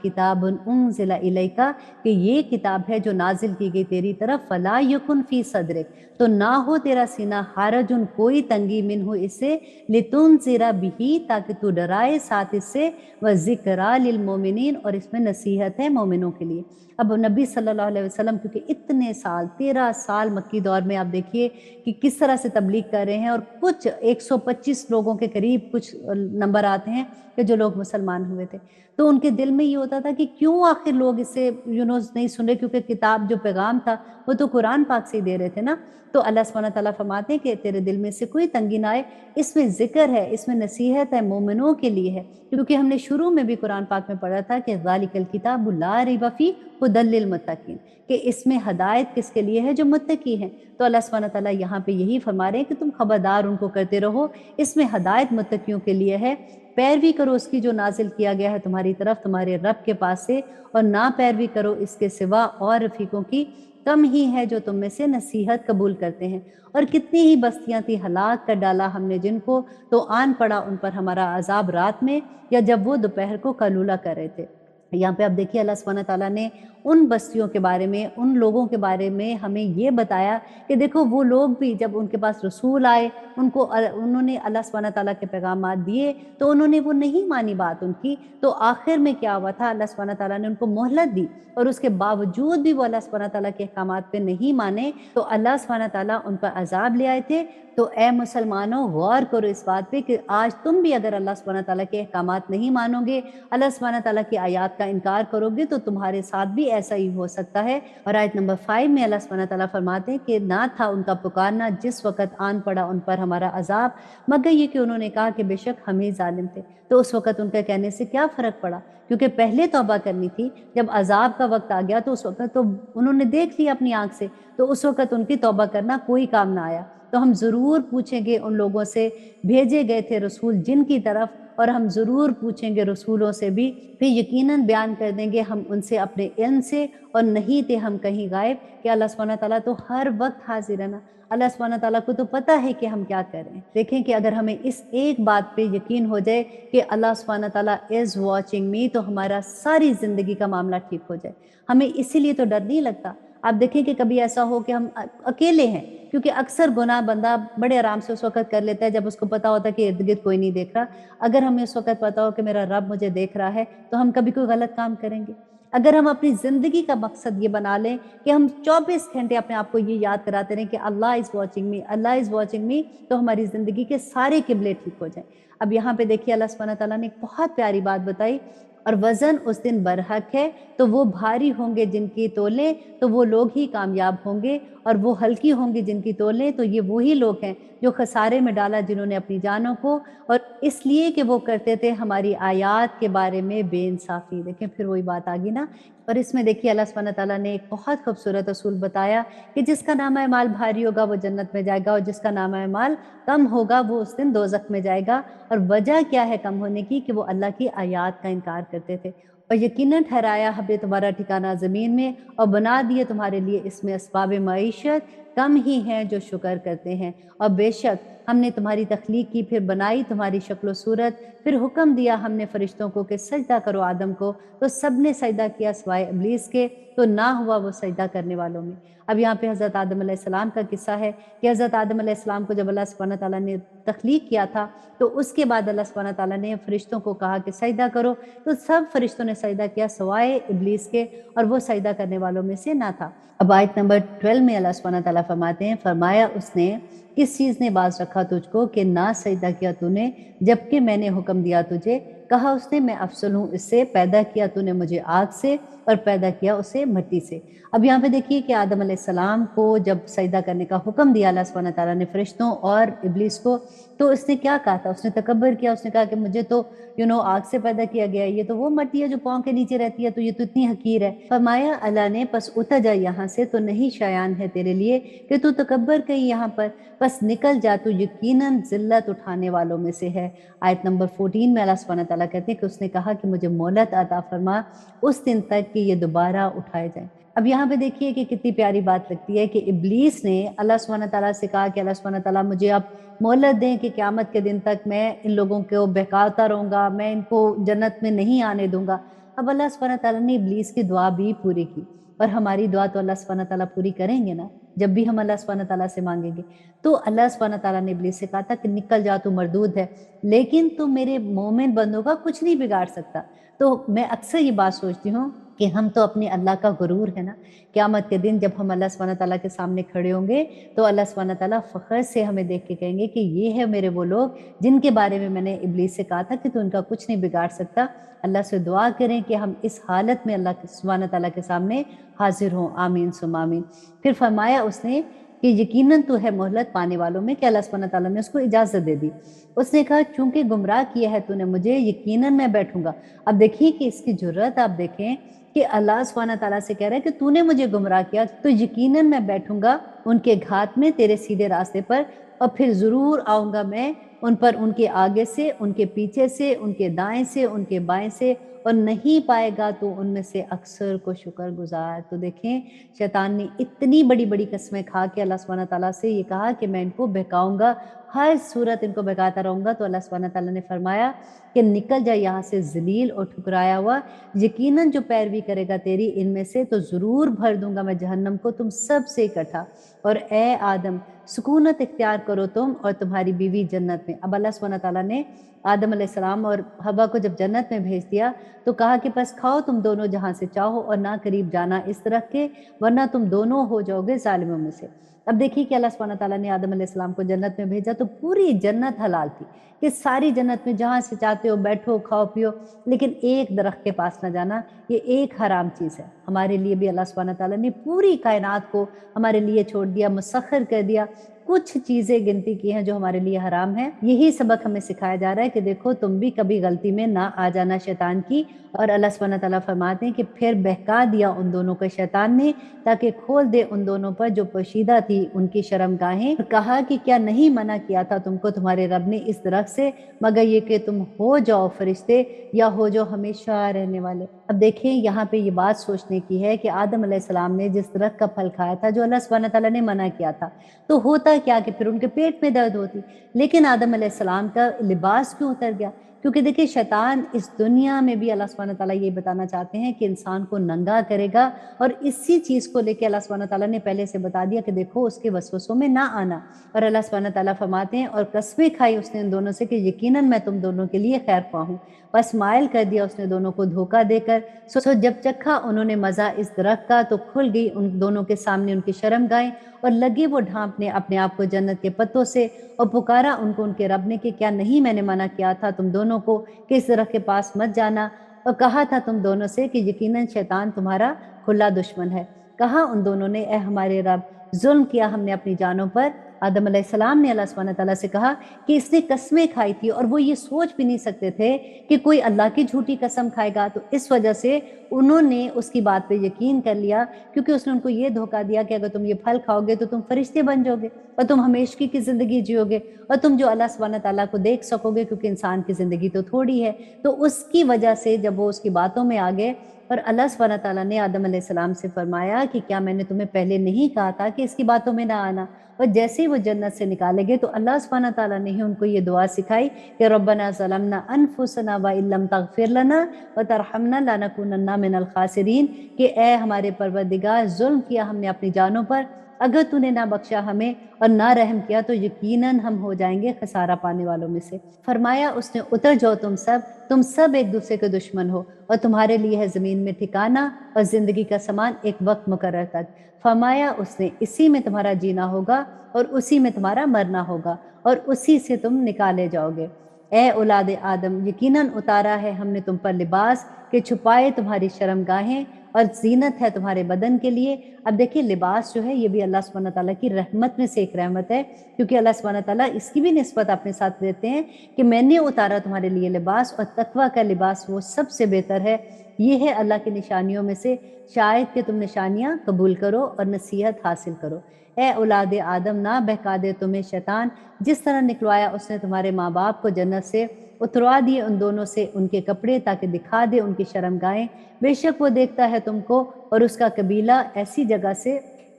किताबुन उन्ज़िला इलैका, कि ये किताब है जो नाजिल की गई तेरी तरफ, फला यकुन फी सदरिक, तो ना हो तेरा सीना हरजुन कोई तंगी मिन्हु इससे, लितुनज़िरा बिही, ताकि तू डराए साथ इससे, व ज़िक्रा लिल मोमिनीन, और इसमें नसीहत है मोमिनों के लिए। अब नबी सल्लल्लाहु अलैहि वसल्लम क्योंकि इतने साल 13 साल मक्की दौर में आप देखिए कि किस तरह से तबलीग कर रहे हैं, और कुछ 125 लोगों के करीब कुछ नंबर आते हैं कि जो लोग मुसलमान हुए थे। तो उनके दिल में ये होता था कि क्यों आखिर लोग इससे नहीं सुन रहे, क्योंकि किताब जो पैगाम था वो तो कुरान पाक से ही दे रहे थे ना। तो अल्लाह सुब्हानहू तआला फरमाते हैं कि तेरे दिल में से कोई तंगी ना आए, इसमें ज़िक्र है, इसमें नसीहत है, मोमिनों के लिए है। क्योंकि हमने शुरू में भी कुरान पाक में पढ़ा था कि ज़ालिकल किताबु ला रैब फीह हुदल लिल मुत्तकीन, कि इसमें हदायत किसके लिए है? जो मुत्तकी हैं। तो अल्लाह सुब्हानहू तआला यहाँ पे यही फरमा रहे हैं कि तुम खबरदार उनको करते रहो, इसमें हदायत मुत्तकियों के लिए है। पैरवी करो उसकी जो नाजिल किया गया है तुम्हारी तरफ तुम्हारे रब के पास से, और ना पैरवी करो इसके सिवा और रफीकों की, कम ही है जो तुम में से नसीहत कबूल करते हैं। और कितनी ही बस्तियां थी हलाक कर डाला हमने जिनको, तो आन पड़ा उन पर हमारा अजाब रात में, या जब वो दोपहर को कलूला कर रहे थे। यहाँ पे आप देखिए अल्लाह सुब्हानहू तआला ने उन बस्तियों के बारे में, उन लोगों के बारे में हमें ये बताया कि देखो वो लोग भी जब उनके पास रसूल आए, उन्होंने अल्लाह सुब्हानहू तआला के पैगामात दिए, तो उन्होंने वो नहीं मानी बात उनकी। तो आखिर में क्या हुआ था? अल्लाह सुब्हानहू तआला ने उनको मोहलत दी, और उसके बावजूद भी वो अल्लाह सुब्हानहू तआला के अहकामात पे नहीं माने, तो अल्लाह सुब्हानहू तआला उन पर अजाब ले आए थे। तो ए मुसलमानों, गौर करो इस बात पे कि आज तुम भी अगर अल्लाह सुब्हानहू तआला के अहकामात नहीं मानोगे, अल्लाह सुब्हानहू तआला की आयत का इनकार करोगे तो तुम्हारे साथ भी ऐसा ही हो सकता है। और आयत नंबर 5 में अल्लाह सुब्हानहू तआला फरमाते हैं कि ना था उनका पुकारना जिस वक़्त आन पड़ा उन पर हमारा अज़ाब, मगर ये कि उन्होंने कहा कि बेशक हम ही ज़ालिम थे। तो उस वक़्त उनके कहने से क्या फ़र्क पड़ा? क्योंकि पहले तौबा करनी थी, जब अज़ाब का वक़्त आ गया तो उस वक़्त तो उन्होंने देख लिया अपनी आँख से, तो उस वक़्त उनकी तौबा करना कोई काम ना आया। तो हम ज़रूर पूछेंगे उन लोगों से, भेजे गए थे रसूल जिनकी तरफ, और हम ज़रूर पूछेंगे रसूलों से भी, फिर यकीनन बयान कर देंगे हम उनसे अपने इल्म से, और नहीं थे हम कहीं गायब, कि अल्लाह सुब्हानहू तआला तो हर वक़्त हाज़िर है ना। अल्लाह सुब्हानहू तआला को तो पता है कि हम क्या कर रहे हैं। देखें कि अगर हमें इस एक बात पे यकीन हो जाए कि अल्लाह सुब्हानहू तआला इज़ वॉचिंग मी, तो हमारा सारी ज़िंदगी का मामला ठीक हो जाए। हमें इसीलिए तो डर नहीं लगता। आप देखें कि कभी ऐसा हो कि हम अकेले हैं, क्योंकि अक्सर गुनाह बंदा बड़े आराम से उस वक़्त कर लेता है जब उसको पता होता है कि इर्द-गिर्द कोई नहीं देख रहा। अगर हमें उस वक़्त पता हो कि मेरा रब मुझे देख रहा है, तो हम कभी कोई गलत काम करेंगे? अगर हम अपनी ज़िंदगी का मकसद ये बना लें कि हम 24 घंटे अपने आप को ये याद कराते रहें कि Allah is watching me, Allah is watching me, तो हमारी ज़िंदगी के सारे किबले ठीक हो जाएँ। अब यहाँ पे देखिए अल्लाह सुब्हानहू तआला ने एक बहुत प्यारी बात बताई, और वज़न उस दिन बरहक है, तो वो भारी होंगे जिनकी तोलें, तो वो लोग ही कामयाब होंगे, और वो हल्की होंगी जिनकी तोलें, तो ये वही लोग हैं जो खसारे में डाला जिन्होंने अपनी जानों को, और इसलिए कि वो करते थे हमारी आयात के बारे में बेइंसाफ़ी। देखें फिर वही बात आ गई ना। और इसमें देखिए अल्लाह सुब्हानहू तआला ने एक बहुत खूबसूरत असूल बताया कि जिसका नामा-ए-माल भारी होगा वो जन्नत में जाएगा, और जिसका नामा-ए-माल कम होगा वो उस दिन दोज़ख में जाएगा। और वजह क्या है कम होने की? कि वो अल्लाह की आयात का इनकार करते थे। और यकीनन ठहराया हमने तुम्हारा ठिकाना ज़मीन में, और बना दिए तुम्हारे लिए इसमें असबाब मईशत, कम ही हैं जो शुक्र करते हैं। और बेशक हमने तुम्हारी तख्लीक की, फिर बनाई तुम्हारी शक्ल सूरत, फिर हुक्म दिया हमने फरिश्तों को कि सजदा करो आदम को, तो सब ने सजदा किया सिवाय इब्लीस के, तो ना हुआ वो सजदा करने वालों में। अब यहाँ पे हज़रत आदम अलैहिस्सलाम का किस्सा है कि हज़रत आदम अलैहिस्सलाम को जब अल्लाह सुब्हानहू तआला ने तख्लीक किया था, तो उसके बाद अल्लाह सुब्हानहू तआला ने फरिश्तों को कहा कि सजदा करो, तो सब फरिश्तों ने सजदा किया सिवाय इब्लीस के, और वो सजदा करने वालों में से ना था। अब आयत नंबर 12 में अल्लाह सुब्हानहू तआला फरमाते हैं, फरमाया उसने किस चीज़ ने बाज़ रखा तुझको कि ना सजदा किया तूने, जबकि मैंने हुक्म दिया तुझे? कहा उसने मैं अफ़सल हूँ इससे, पैदा किया तूने मुझे आग से, और पैदा किया उसे मिट्टी से। अब यहाँ पे देखिए कि आदम अलैहिस्सलाम को जब सजदा करने का हुक्म दिया अल्लाह सुब्हानहू तआला ने फरिश्तों और इब्लीस को, तो उसने क्या कहा था? उसने तकब्बुर किया, उसने कहा कि मुझे तो आग से पैदा किया गया है, ये तो वो मिट्टी है जो पाँव के नीचे रहती है, तो ये तो इतनी हकीर है। फरमाया अल्लाह ने, बस उतर जा यहाँ से, तो नहीं शायान है तेरे लिए कि तू तकब्बुर कहीं यहाँ पर, बस निकल जा, तू यकीनन ज़िल्लत उठाने वालों में से है। आयत नंबर 14 में अल्लाह सुब्हानहू तआला कहते हैं कि उसने कहा कि मुझे मोहलत अता फरमा उस दिन तक कि ये दोबारा उठाए जाएँ। अब यहाँ पे देखिए कि कितनी प्यारी बात लगती है कि इब्लीस ने अल्लाह सुब्हानहू तआला से कहा कि अल्लाह सुब्हानहू तआला मुझे आप मोहलत दें कि क़यामत के दिन तक मैं इन लोगों को बहकाता रहूँगा, मैं इनको जन्नत में नहीं आने दूँगा। अब अल्लाह सुब्हानहू तआला ने इब्लीस की दुआ भी पूरी की, और हमारी दुआ तो अल्लाह सुब्हानहू तआला पूरी करेंगे ना, जब भी हम अल्लाह सुब्हानहू तआला से माँगेंगे। तो अल्लाह सुब्हानहू तआला ने इब्लीस से कहा था कि निकल जा, तू मरदूद है, लेकिन तू मेरे मोमिन बंदों का कुछ नहीं बिगाड़ सकता। तो मैं अक्सर ये बात सोचती हूँ कि हम तो अपने अल्लाह का गुरूर है ना, क़यामत के दिन जब हम अल्लाह सुब्हानहू तआला के सामने खड़े होंगे, तो अल्लाह सुब्हानहू तआला फ़ख्र से हमें देख के कहेंगे कि ये है मेरे वो लोग जिनके बारे में मैंने इब्लीस से कहा था कि तू उनका कुछ नहीं बिगाड़ सकता। अल्लाह से दुआ करें कि हम इस हालत में अल्लाह सुब्हानहू तआला के सामने हाज़िर हों। आमीन सुम्मा आमीन। फिर फरमाया उसने कि यकीनन तू है मोहलत पाने वालों में, कि अल्लाह सुब्हानहू तआला ने उसको इजाज़त दे दी। उसने कहा चूँकि गुमराह किया है तूने मुझे, यकीनन मैं बैठूँगा। अब देखिए कि इसकी जुर्रत आप देखें कि अल्लाह सुब्हानहू तआला से कह रहा है कि तूने मुझे गुमराह किया, तो यकीनन मैं बैठूँगा उनके घात में तेरे सीधे रास्ते पर, और फिर ज़रूर आऊँगा मैं उन पर, उनके आगे से, उनके पीछे से, उनके दाएँ से, उनके बाएँ से, और नहीं पाएगा तो उनमें से अक्सर को शुक्रगुज़ार। तो देखें शैतान ने इतनी बड़ी-बड़ी कस्में खा के अल्लाह सुब्हानहू तआला से ये कहा कि मैं इनको बहकाऊँगा, हर सूरत इनको बहकाता रहूँगा। तो अल्लाह सुब्हानहू तआला ने फरमाया कि निकल जा यहाँ से ज़लील और ठुकराया हुआ, यकीनन जो पैरवी करेगा तेरी इनमें से, तो ज़रूर भर दूँगा मैं जहन्नम को तुम सब से इकट्ठा। और ए आदम सुकूनत इख्तियार करो तुम और तुम्हारी बीवी जन्नत में। अब अल्लाह सुब्हानहू तआला ने आदम अलैहिस्सलाम और हवा को जब जन्नत में भेज दिया तो कहा कि बस खाओ तुम दोनों जहाँ से चाहो और ना करीब जाना इस दरख्त के, वरना तुम दोनों हो जाओगे ज़ालिमों में से। अब देखिए कि अल्लाह सुब्हानहू तआला ने आदम अलैहिस्सलाम को जन्नत में भेजा तो पूरी जन्नत हलाल थी कि सारी जन्नत में जहाँ से चाहते हो बैठो, खाओ, पियो, लेकिन एक दरख्त के पास ना जाना, ये एक हराम चीज़ है। हमारे लिए भी अल्लाह सुब्हानहू तआला ने पूरी कायनात को हमारे लिए छोड़ दिया, मुसख्खर कर दिया। कुछ चीज़ें गिनती की हैं जो हमारे लिए हराम हैं। यही सबक हमें सिखाया जा रहा है कि देखो तुम भी कभी गलती में ना आ जाना शैतान की। और अल्लाह सुब्हानहू तआला फरमाते हैं कि फिर बहका दिया उन दोनों को शैतान ने, ताकि खोल दे उन दोनों पर जो पोशीदा थी उनकी शर्मगाहें, और कहा कि क्या नहीं मना किया था तुमको तुम्हारे रब ने इस दरख्त से, मगर ये कि तुम हो जाओ फरिश्ते या हो जाओ हमेशा रहने वाले। अब देखिए यहाँ पे ये बात सोचने की है कि आदम अलैहिस्सलाम ने जिस दरख्त का फल खाया था जो अल्लाह सुब्हानहू तआला ने मना किया था, तो होता क्या कि फिर उनके पेट में दर्द होती। लेकिन आदम अलैहिस्सलाम का लिबास क्यों उतर गया? क्योंकि देखिए शैतान इस दुनिया में भी अल्लाह सुब्हानहू तआला ये बताना चाहते हैं कि इंसान को नंगा करेगा, और इसी चीज़ को लेके अल्लाह सुब्हानहू तआला ने पहले से बता दिया कि देखो उसके वसवसों में ना आना। और अल्लाह सुब्हानहू तआला फरमाते हैं और कसमें खाई उसने उन दोनों से कि यकीनन मैं तुम दोनों के लिए खैर ख्वाह हूँ। बस मायल कर दिया उसने दोनों को धोखा देकर। सो जब चखा उन्होंने मज़ा इस दरख्त का तो खुल गई उन दोनों के सामने उनकी शर्मगाहें, और लगे वो ढांपने अपने आप को जन्नत के पत्तों से, और पुकारा उनको उनके रब ने कि क्या नहीं मैंने मना किया था तुम दोनों को कि इस दरख्त के पास मत जाना, और कहा था तुम दोनों से कि यकीनन शैतान तुम्हारा खुला दुश्मन है। कहा उन दोनों ने, ए हमारे रब, जुल्म किया हमने अपनी जानों पर। आदम अलैहिस्सलाम ने अल्लाह सुब्हानहू तआला से कहा कि इसने कस्में खाई थी और वो ये सोच भी नहीं सकते थे कि कोई अल्लाह की झूठी कसम खाएगा, तो इस वजह से उन्होंने उसकी बात पे यकीन कर लिया, क्योंकि उसने उनको ये धोखा दिया कि अगर तुम ये फल खाओगे तो तुम फरिश्ते बन जाओगे और तुम हमेशगी की ज़िंदगी जियोगे और तुम जो अल्लाह सुब्हानहू तआला को देख सकोगे, क्योंकि इंसान की ज़िंदगी तो थोड़ी है। तो उसकी वजह से जब वो उसकी बातों में आ गए, और अल्लाह सुब्हानहू तआला ने आदम अलैहिस्सलाम से फरमाया कि क्या मैंने तुम्हें पहले नहीं कहा था कि इसकी बातों में ना आना। और जैसे ही वो जन्नत से निकाले गए तो अल्लाह सुब्हानहू तआला ने ही उनको ये दुआ सिखाई कि रब्बना ज़लमना अनफुसना व इल्लम तगफिर लना व तरहमना लनकुनन्ना मिनल खासिरीन, कि ए हमारे परवरदिगार, जुल्म किया हमने अपनी जानों पर, अगर तूने ना बख्शा हमें और ना रहम किया तो यकीनन हम हो जाएंगे खसारा पाने वालों में से। फरमाया उसने, उतर जाओ तुम सब एक दूसरे के दुश्मन हो, और तुम्हारे लिए है ज़मीन में ठिकाना और ज़िंदगी का सामान एक वक्त मुकर्रर तक। फरमाया उसने, इसी में तुम्हारा जीना होगा और उसी में तुम्हारा मरना होगा और उसी से तुम निकाले जाओगे। ए औलाद आदम, यकीनन उतारा है हमने तुम पर लिबास कि छुपाए तुम्हारी शर्मगाहें, और ज़ीनत है तुम्हारे बदन के लिए। अब देखिए लिबास जो है ये भी अल्लाह सुब्हानहू तआला की रहमत में से एक रहमत है, क्योंकि अल्लाह सुब्हानहू तआला इसकी भी निस्बत अपने साथ देते हैं कि मैंने उतारा तुम्हारे लिए लिबास, और तकवा का लिबास वो सबसे बेहतर है। ये है अल्लाह की निशानियों में से, शायद कि तुम निशानियाँ कबूल करो और नसीहत हासिल करो। ए औलाद आदम, ना बहका दे तुम्हें शैतान, जिस तरह निकलवाया उसने तुम्हारे माँ बाप को जन्नत से, उतरवा दिए उन दोनों से उनके कपड़े ताकि दिखा दे उनकी शर्मगाहें। बेशक वो देखता है तुमको और उसका कबीला ऐसी जगह से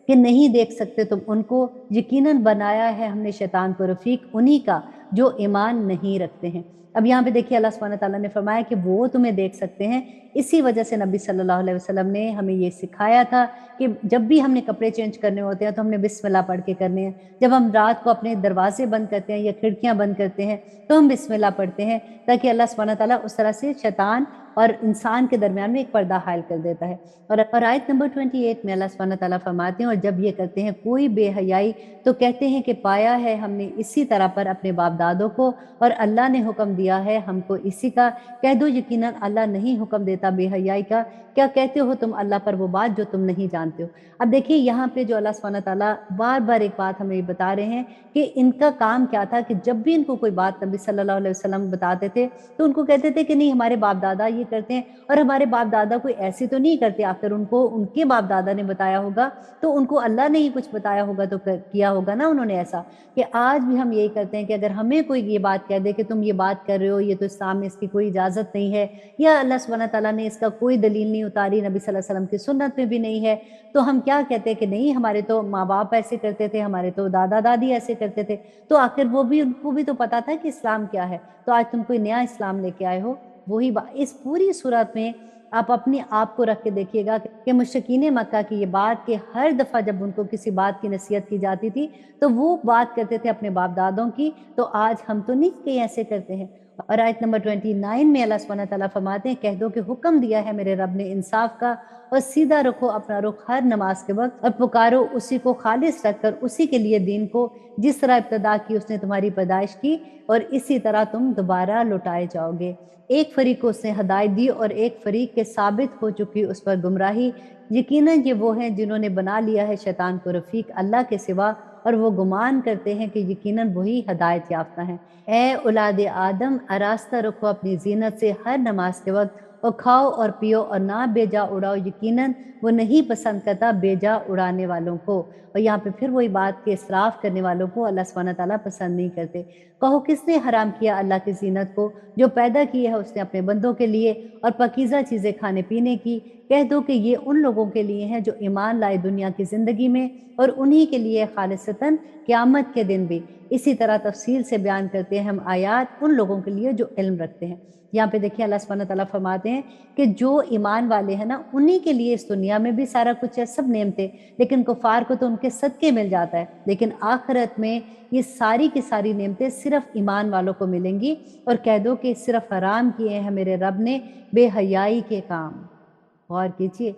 कि नहीं देख सकते तुम उनको। यकीनन बनाया है हमने शैतान को रफ़ीक उन्हीं का जो ईमान नहीं रखते हैं। अब यहाँ पे देखिए अल्लाह सुब्हानहू तआला ने फरमाया कि वो तुम्हें देख सकते हैं। इसी वजह से नबी सल्लल्लाहु अलैहि वसल्लम ने हमें ये सिखाया था कि जब भी हमने कपड़े चेंज करने होते हैं तो हमने बिस्मिल्लाह पढ़ के करने हैं। जब हम रात को अपने दरवाजे बंद करते हैं या खिड़कियाँ बंद करते हैं तो हम बिस्मिल्लाह पढ़ते हैं, ताकि अल्लाह सुब्हानहू तआला उस तरह से शैतान और इंसान के दरमियान में एक पर्दा हायल कर देता है। और आयत नंबर 28 में अल्लाह सुब्हानहू तआला फरमाते हैं, और जब ये करते हैं कोई बेहयाई तो कहते हैं कि पाया है हमने इसी तरह पर अपने बाप दादों को, और अल्लाह ने हुक्म दिया है हमको इसी का। कह दो यकीनन अल्लाह नहीं हुक्म देता बेहयाई का। क्या कहते हो तुम अल्लाह पर वो बात जो तुम नहीं जानते हो। अब देखिए यहाँ पे जो अल्लाह सुब्हानहू तआला बार बार एक बात हमें बता रहे हैं कि इनका काम क्या था कि जब भी इनको कोई बात नबी सल्लल्लाहु अलैहि वसल्लम बताते थे तो उनको कहते थे कि नहीं हमारे बाप दादा ये करते हैं, और हमारे बाप दादा कोई ऐसे तो नहीं करते, आखिर उनको उनके बाप दादा ने बताया होगा, तो उनको अल्लाह ने ही कुछ बताया होगा तो किया होगा ना उन्होंने ऐसा। कि आज भी हम यही करते हैं कि अगर हमें कोई ये बात कह दे कि तुम ये बात कर रहे हो, ये तो इस्लाम में इसकी कोई इजाज़त नहीं है, या अल्लाह सुब्हानहू तआला ने इसका कोई दलील नहीं उतारी, नबी सल्लल्लाहु अलैहि वसल्लम की सुन्नत में भी नहीं है, तो हम क्या कहते हैं कि नहीं हमारे तो माँ बाप ऐसे करते थे, हमारे तो दादा दादी ऐसे करते थे। तो आखिर वो भी, उनको भी तो पता था कि इस्लाम क्या है, तो आज तुम कोई नया इस्लाम लेके आए हो। वही इस पूरी सूरत में आप अपने आप को रख के देखिएगा कि मुशरिकीन मक्का की ये बात कि हर दफ़ा जब उनको किसी बात की नसीहत की जाती थी तो वो बात करते थे अपने बाप दादों की, तो आज हम तो नहीं कहीं ऐसे करते हैं। और आयत नंबर 29 में अल्लाह सुब्हानहू व तआला फरमाते हैं, कह दो कि हुक्म दिया है मेरे रब ने इंसाफ का और सीधा रखो अपना रुख हर नमाज के वक्त और पुकारो उसी को खालिस रखकर उसी के लिए दीन को जिस तरह इब्तदा की उसने तुम्हारी पैदाइश की और इसी तरह तुम दोबारा लौटाए जाओगे। एक फरीक को उसने हदायत दी और एक फरीक के साबित हो चुकी उस पर गुमराही। यकीनन ये वो हैं जिन्होंने बना लिया है शैतान को रफीक अल्लाह के सिवा और वो गुमान करते हैं कि यकीनन वही हदायत याफ्ता हैं। ए औलाद आदम, आरास्ता रखो अपनी जीनत से हर नमाज के वक्त और खाओ और पियो और ना बेजा उड़ाओ, यकीनन वो नहीं पसंद करता बेजा उड़ाने वालों को। और यहाँ पे फिर वही बात कि इसराफ करने वालों को अल्लाह सुब्हानहू व तआला पसंद नहीं करते। कहो किसने हराम किया अल्लाह की जीनत को, जो पैदा की है उसने अपने बंदों के लिए और पाकीज़ा चीज़ें खाने पीने की। कह दो कि ये उन लोगों के लिए हैं जो ईमान लाए दुनिया की ज़िंदगी में और उन्हीं के लिए खालिसतन क़यामत के दिन भी। इसी तरह तफसील से बयान करते हैं हम आयात उन लोगों के लिए जो इल्म रखते हैं। यहाँ पे देखिए अल्लाह सुब्हानहू व तआला फरमाते हैं कि जो ईमान वाले हैं ना उन्हीं के लिए इस दुनिया में भी सारा कुछ है, सब नेमतें, लेकिन कुफार को तो उनके सदके मिल जाता है। लेकिन आखिरत में ये सारी की सारी नेमतें सिर्फ ईमान वालों को मिलेंगी। और कह दो कि सिर्फ हराम किए हैं मेरे रब ने बेहयाई के काम। गौर कीजिए,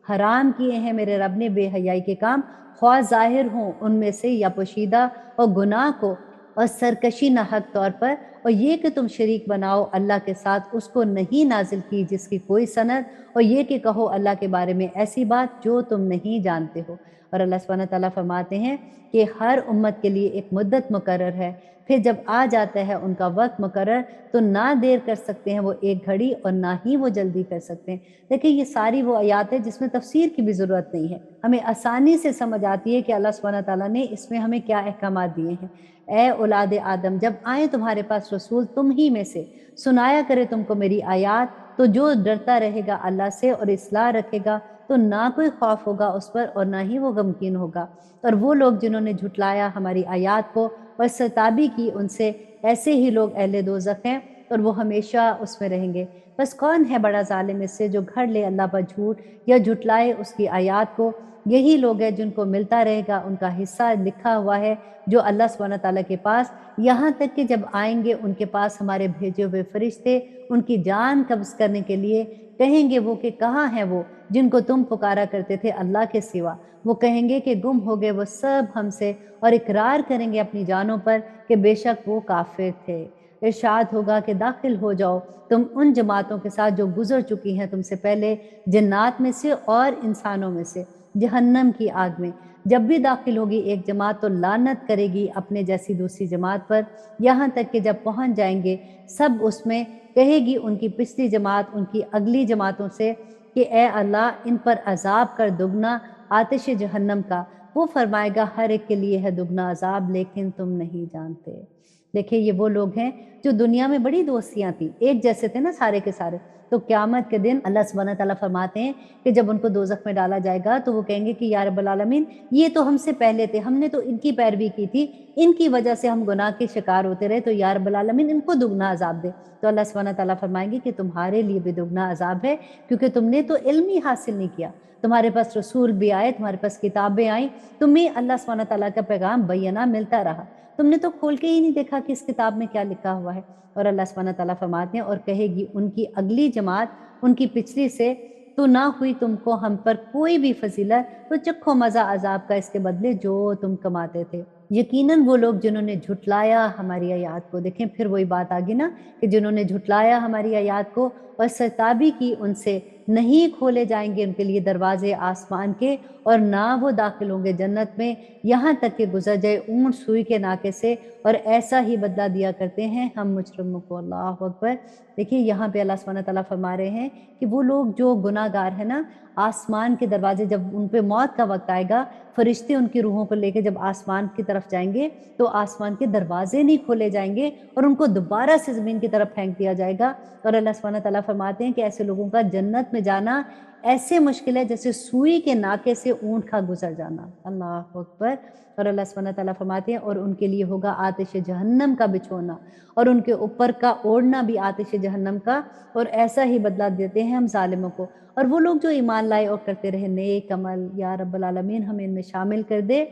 हराम किए हैं मेरे रब ने बेहयाई के काम, ख्वाह ज़ाहिर हों उनमें से या पोशीदा, और गुनाह को और सरकशी ना हक तौर पर, और ये कि तुम शरीक बनाओ अल्लाह के साथ उसको नहीं नाजिल की जिसकी कोई सनद, और ये कि कहो अल्लाह के बारे में ऐसी बात जो तुम नहीं जानते हो। और अल्लाह सुब्हानहू व तआला फरमाते हैं कि हर उम्मत के लिए एक मुद्दत मुकर्रर है, फिर जब आ जाता है उनका वक्त मुकर्रर तो ना देर कर सकते हैं वो एक घड़ी और ना ही वो जल्दी कर सकते हैं। देखिए ये सारी वो आयात है जिसमें तफसीर की भी ज़रूरत नहीं है, हमें आसानी से समझ आती है कि अल्लाह सुब्हानहू व तआला ने इसमें हमें क्या अहकामात दिए हैं। ए औलाद आदम, जब आए तुम्हारे पास रसूल तुम ही में से, सुनाया करे तुमको मेरी आयात, तो जो डरता रहेगा अल्लाह से और इस्लाह रखेगा तो ना कोई खौफ होगा उस पर और ना ही वो गमगीन होगा। और वो लोग जिन्होंने झुटलाया हमारी आयात को और सताबी की, उनसे ऐसे ही लोग अहले दोज़ख हैं और वो हमेशा उसमें रहेंगे। बस कौन है बड़ा ज़ालिम इससे जो घर ले अल्लाह पर झूठ या झुटलाए उसकी आयात को। यही लोग हैं जिनको मिलता रहेगा उनका हिस्सा लिखा हुआ है जो अल्लाह सुब्हानहू व तआला के पास, यहाँ तक कि जब आएंगे उनके पास हमारे भेजे हुए फरिश्ते उनकी जान कब्ज़ करने के लिए, कहेंगे वो कि कहाँ हैं वो जिनको तुम पुकारा करते थे अल्लाह के सिवा। वो कहेंगे कि गुम हो गए वो सब हमसे, और इकरार करेंगे अपनी जानों पर कि बेशक वो काफिर थे। इरशाद होगा कि दाखिल हो जाओ तुम उन जमातों के साथ जो गुजर चुकी हैं तुमसे पहले, जन्नात में से और इंसानों में से, जहन्नम की आग में। जब भी दाखिल होगी एक जमात तो लानत करेगी अपने जैसी दूसरी जमात पर, यहाँ तक कि जब पहुँच जाएंगे सब उसमें, कहेगी उनकी पिछली जमात उनकी अगली जमातों से कि ए अल्लाह इन पर अजाब कर दुगना आतिश जहन्नम का। वो फरमाएगा हर एक के लिए है दुगना अजाब लेकिन तुम नहीं जानते। देखिए ये वो लोग हैं जो दुनिया में बड़ी दोस्तियां थी, एक जैसे थे ना सारे के सारे। तो क़यामत के दिन अल्लाह सुब्हानहू व तआला फरमाते हैं कि जब उनको दोज़ख में डाला जाएगा तो वो कहेंगे कि या रब्बल आलमीन, ये तो हमसे पहले थे, हमने तो इनकी पैरवी की थी, इनकी वजह से हम गुनाह के शिकार होते रहे, तो या रब्बल आलमीन इनको दुगना अजाब दे। तो अल्लाह सुब्हानहू व तआला फरमाएंगे कि तुम्हारे लिए भी दुगना अजाब है, क्योंकि तुमने तो इल्म ही हासिल नहीं किया। तुम्हारे पास रसूल भी आए, तुम्हारे पास किताबें आई, तुम्हें अल्लाह सुब्हानहू व तआला का पैगाम बय्यना मिलता रहा, तुमने तो खोल के ही नहीं देखा कि इस किताब में क्या लिखा हुआ है। और अल्लाह सुब्हानहू व तआला फरमाते हैं और कहेगी उनकी अगली जमात उनकी पिछली से, तो ना हुई तुमको हम पर कोई भी फजीलत, तो चखो मज़ा अजाब का इसके बदले जो तुम कमाते थे। यकीनन वो लोग जिन्होंने झुटलाया हमारी आयात को, देखें फिर वही बात आ गई ना कि जिन्होंने झुटलाया हमारी आयात को और सरताबी की, उनसे नहीं खोले जाएंगे उनके लिए दरवाजे आसमान के, और ना वो दाखिल होंगे जन्नत में, यहाँ तक कि गुजर जाए ऊंट सुई के नाके से, और ऐसा ही बदला दिया करते हैं हम मुजरिमों को। अल्लाह अकबर। देखिए यहाँ पे अल्लाह सुब्हानहू व तआला फरमा रहे हैं कि वो लोग जो गुनाहगार है ना, आसमान के दरवाजे जब उन पे मौत का वक्त आएगा, फरिश्ते उनकी रूहों को लेकर जब आसमान की तरफ जाएंगे तो आसमान के दरवाजे नहीं खोले जाएंगे और उनको दोबारा से ज़मीन की तरफ फेंक दिया जाएगा। और अल्लाह सुब्हानहू व तआला फरमाते हैं कि ऐसे लोगों का जन्नत में जाना ऐसे मुश्किल है जैसे सुई के नाके से ऊँट का गुजर जाना। अल्लाह अकबर। और अल्लाह सुब्हानहू व तआला फरमाते हैं और उनके लिए होगा आतिश जहन्नम का बिछोना, और उनके ऊपर का ओढ़ना भी आतिश जहन्नम का, और ऐसा ही बदला देते हैं हम ज़ालिमों को। और वो लोग जो ईमान लाए और करते रहे नेक अमल, या रब्बल आलमीन हमें इनमें शामिल कर दे।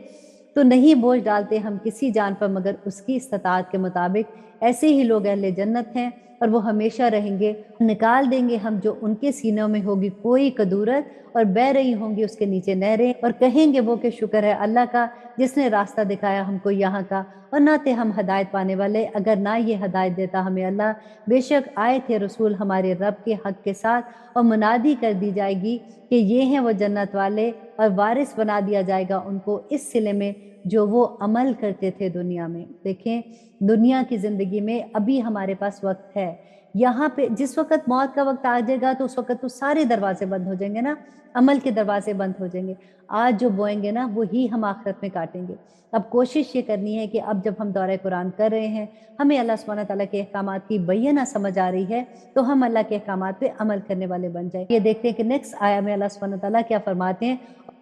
तो नहीं बोझ डालते हम किसी जान पर मगर उसकी इस्तिताअत के मुताबिक, ऐसे ही लोग अहले जन्नत हैं और वो हमेशा रहेंगे। निकाल देंगे हम जो उनके सीनों में होगी कोई कदूरत, और बह रही होंगी उसके नीचे नहरें, और कहेंगे वो कि शुक्र है अल्लाह का जिसने रास्ता दिखाया हमको यहाँ का, और ना थे हम हदायत पाने वाले, अगर ना ये हदायत देता हमें अल्लाह। बेशक आए थे रसूल हमारे रब के हक के साथ, और मुनादी कर दी जाएगी कि ये हैं वो जन्नत वाले, और वारिस बना दिया जाएगा उनको इस सिले में जो वो अमल करते थे दुनिया में। देखें, दुनिया की ज़िंदगी में अभी हमारे पास वक़्त है। यहाँ पे जिस वक़्त मौत का वक़्त आ जाएगा तो उस वक़्त तो सारे दरवाज़े बंद हो जाएँगे ना, अमल के दरवाज़े बंद हो जाएँगे। आज जो बोएँगे ना वही हम आखिरत में काटेंगे। अब कोशिश ये करनी है कि अब जब हम दौरे कुरान कर रहे हैं, हमें अल्लाह सुब्हानहू तआला के अहकामात की बय्यना समझ आ रही है, तो हम अल्लाह के अहकामात पे अमल करने वाले बन जाएँ। ये देखते हैं कि नेक्स्ट आया में अल्लाह सुब्हानहू तआला क्या फरमाते हैं,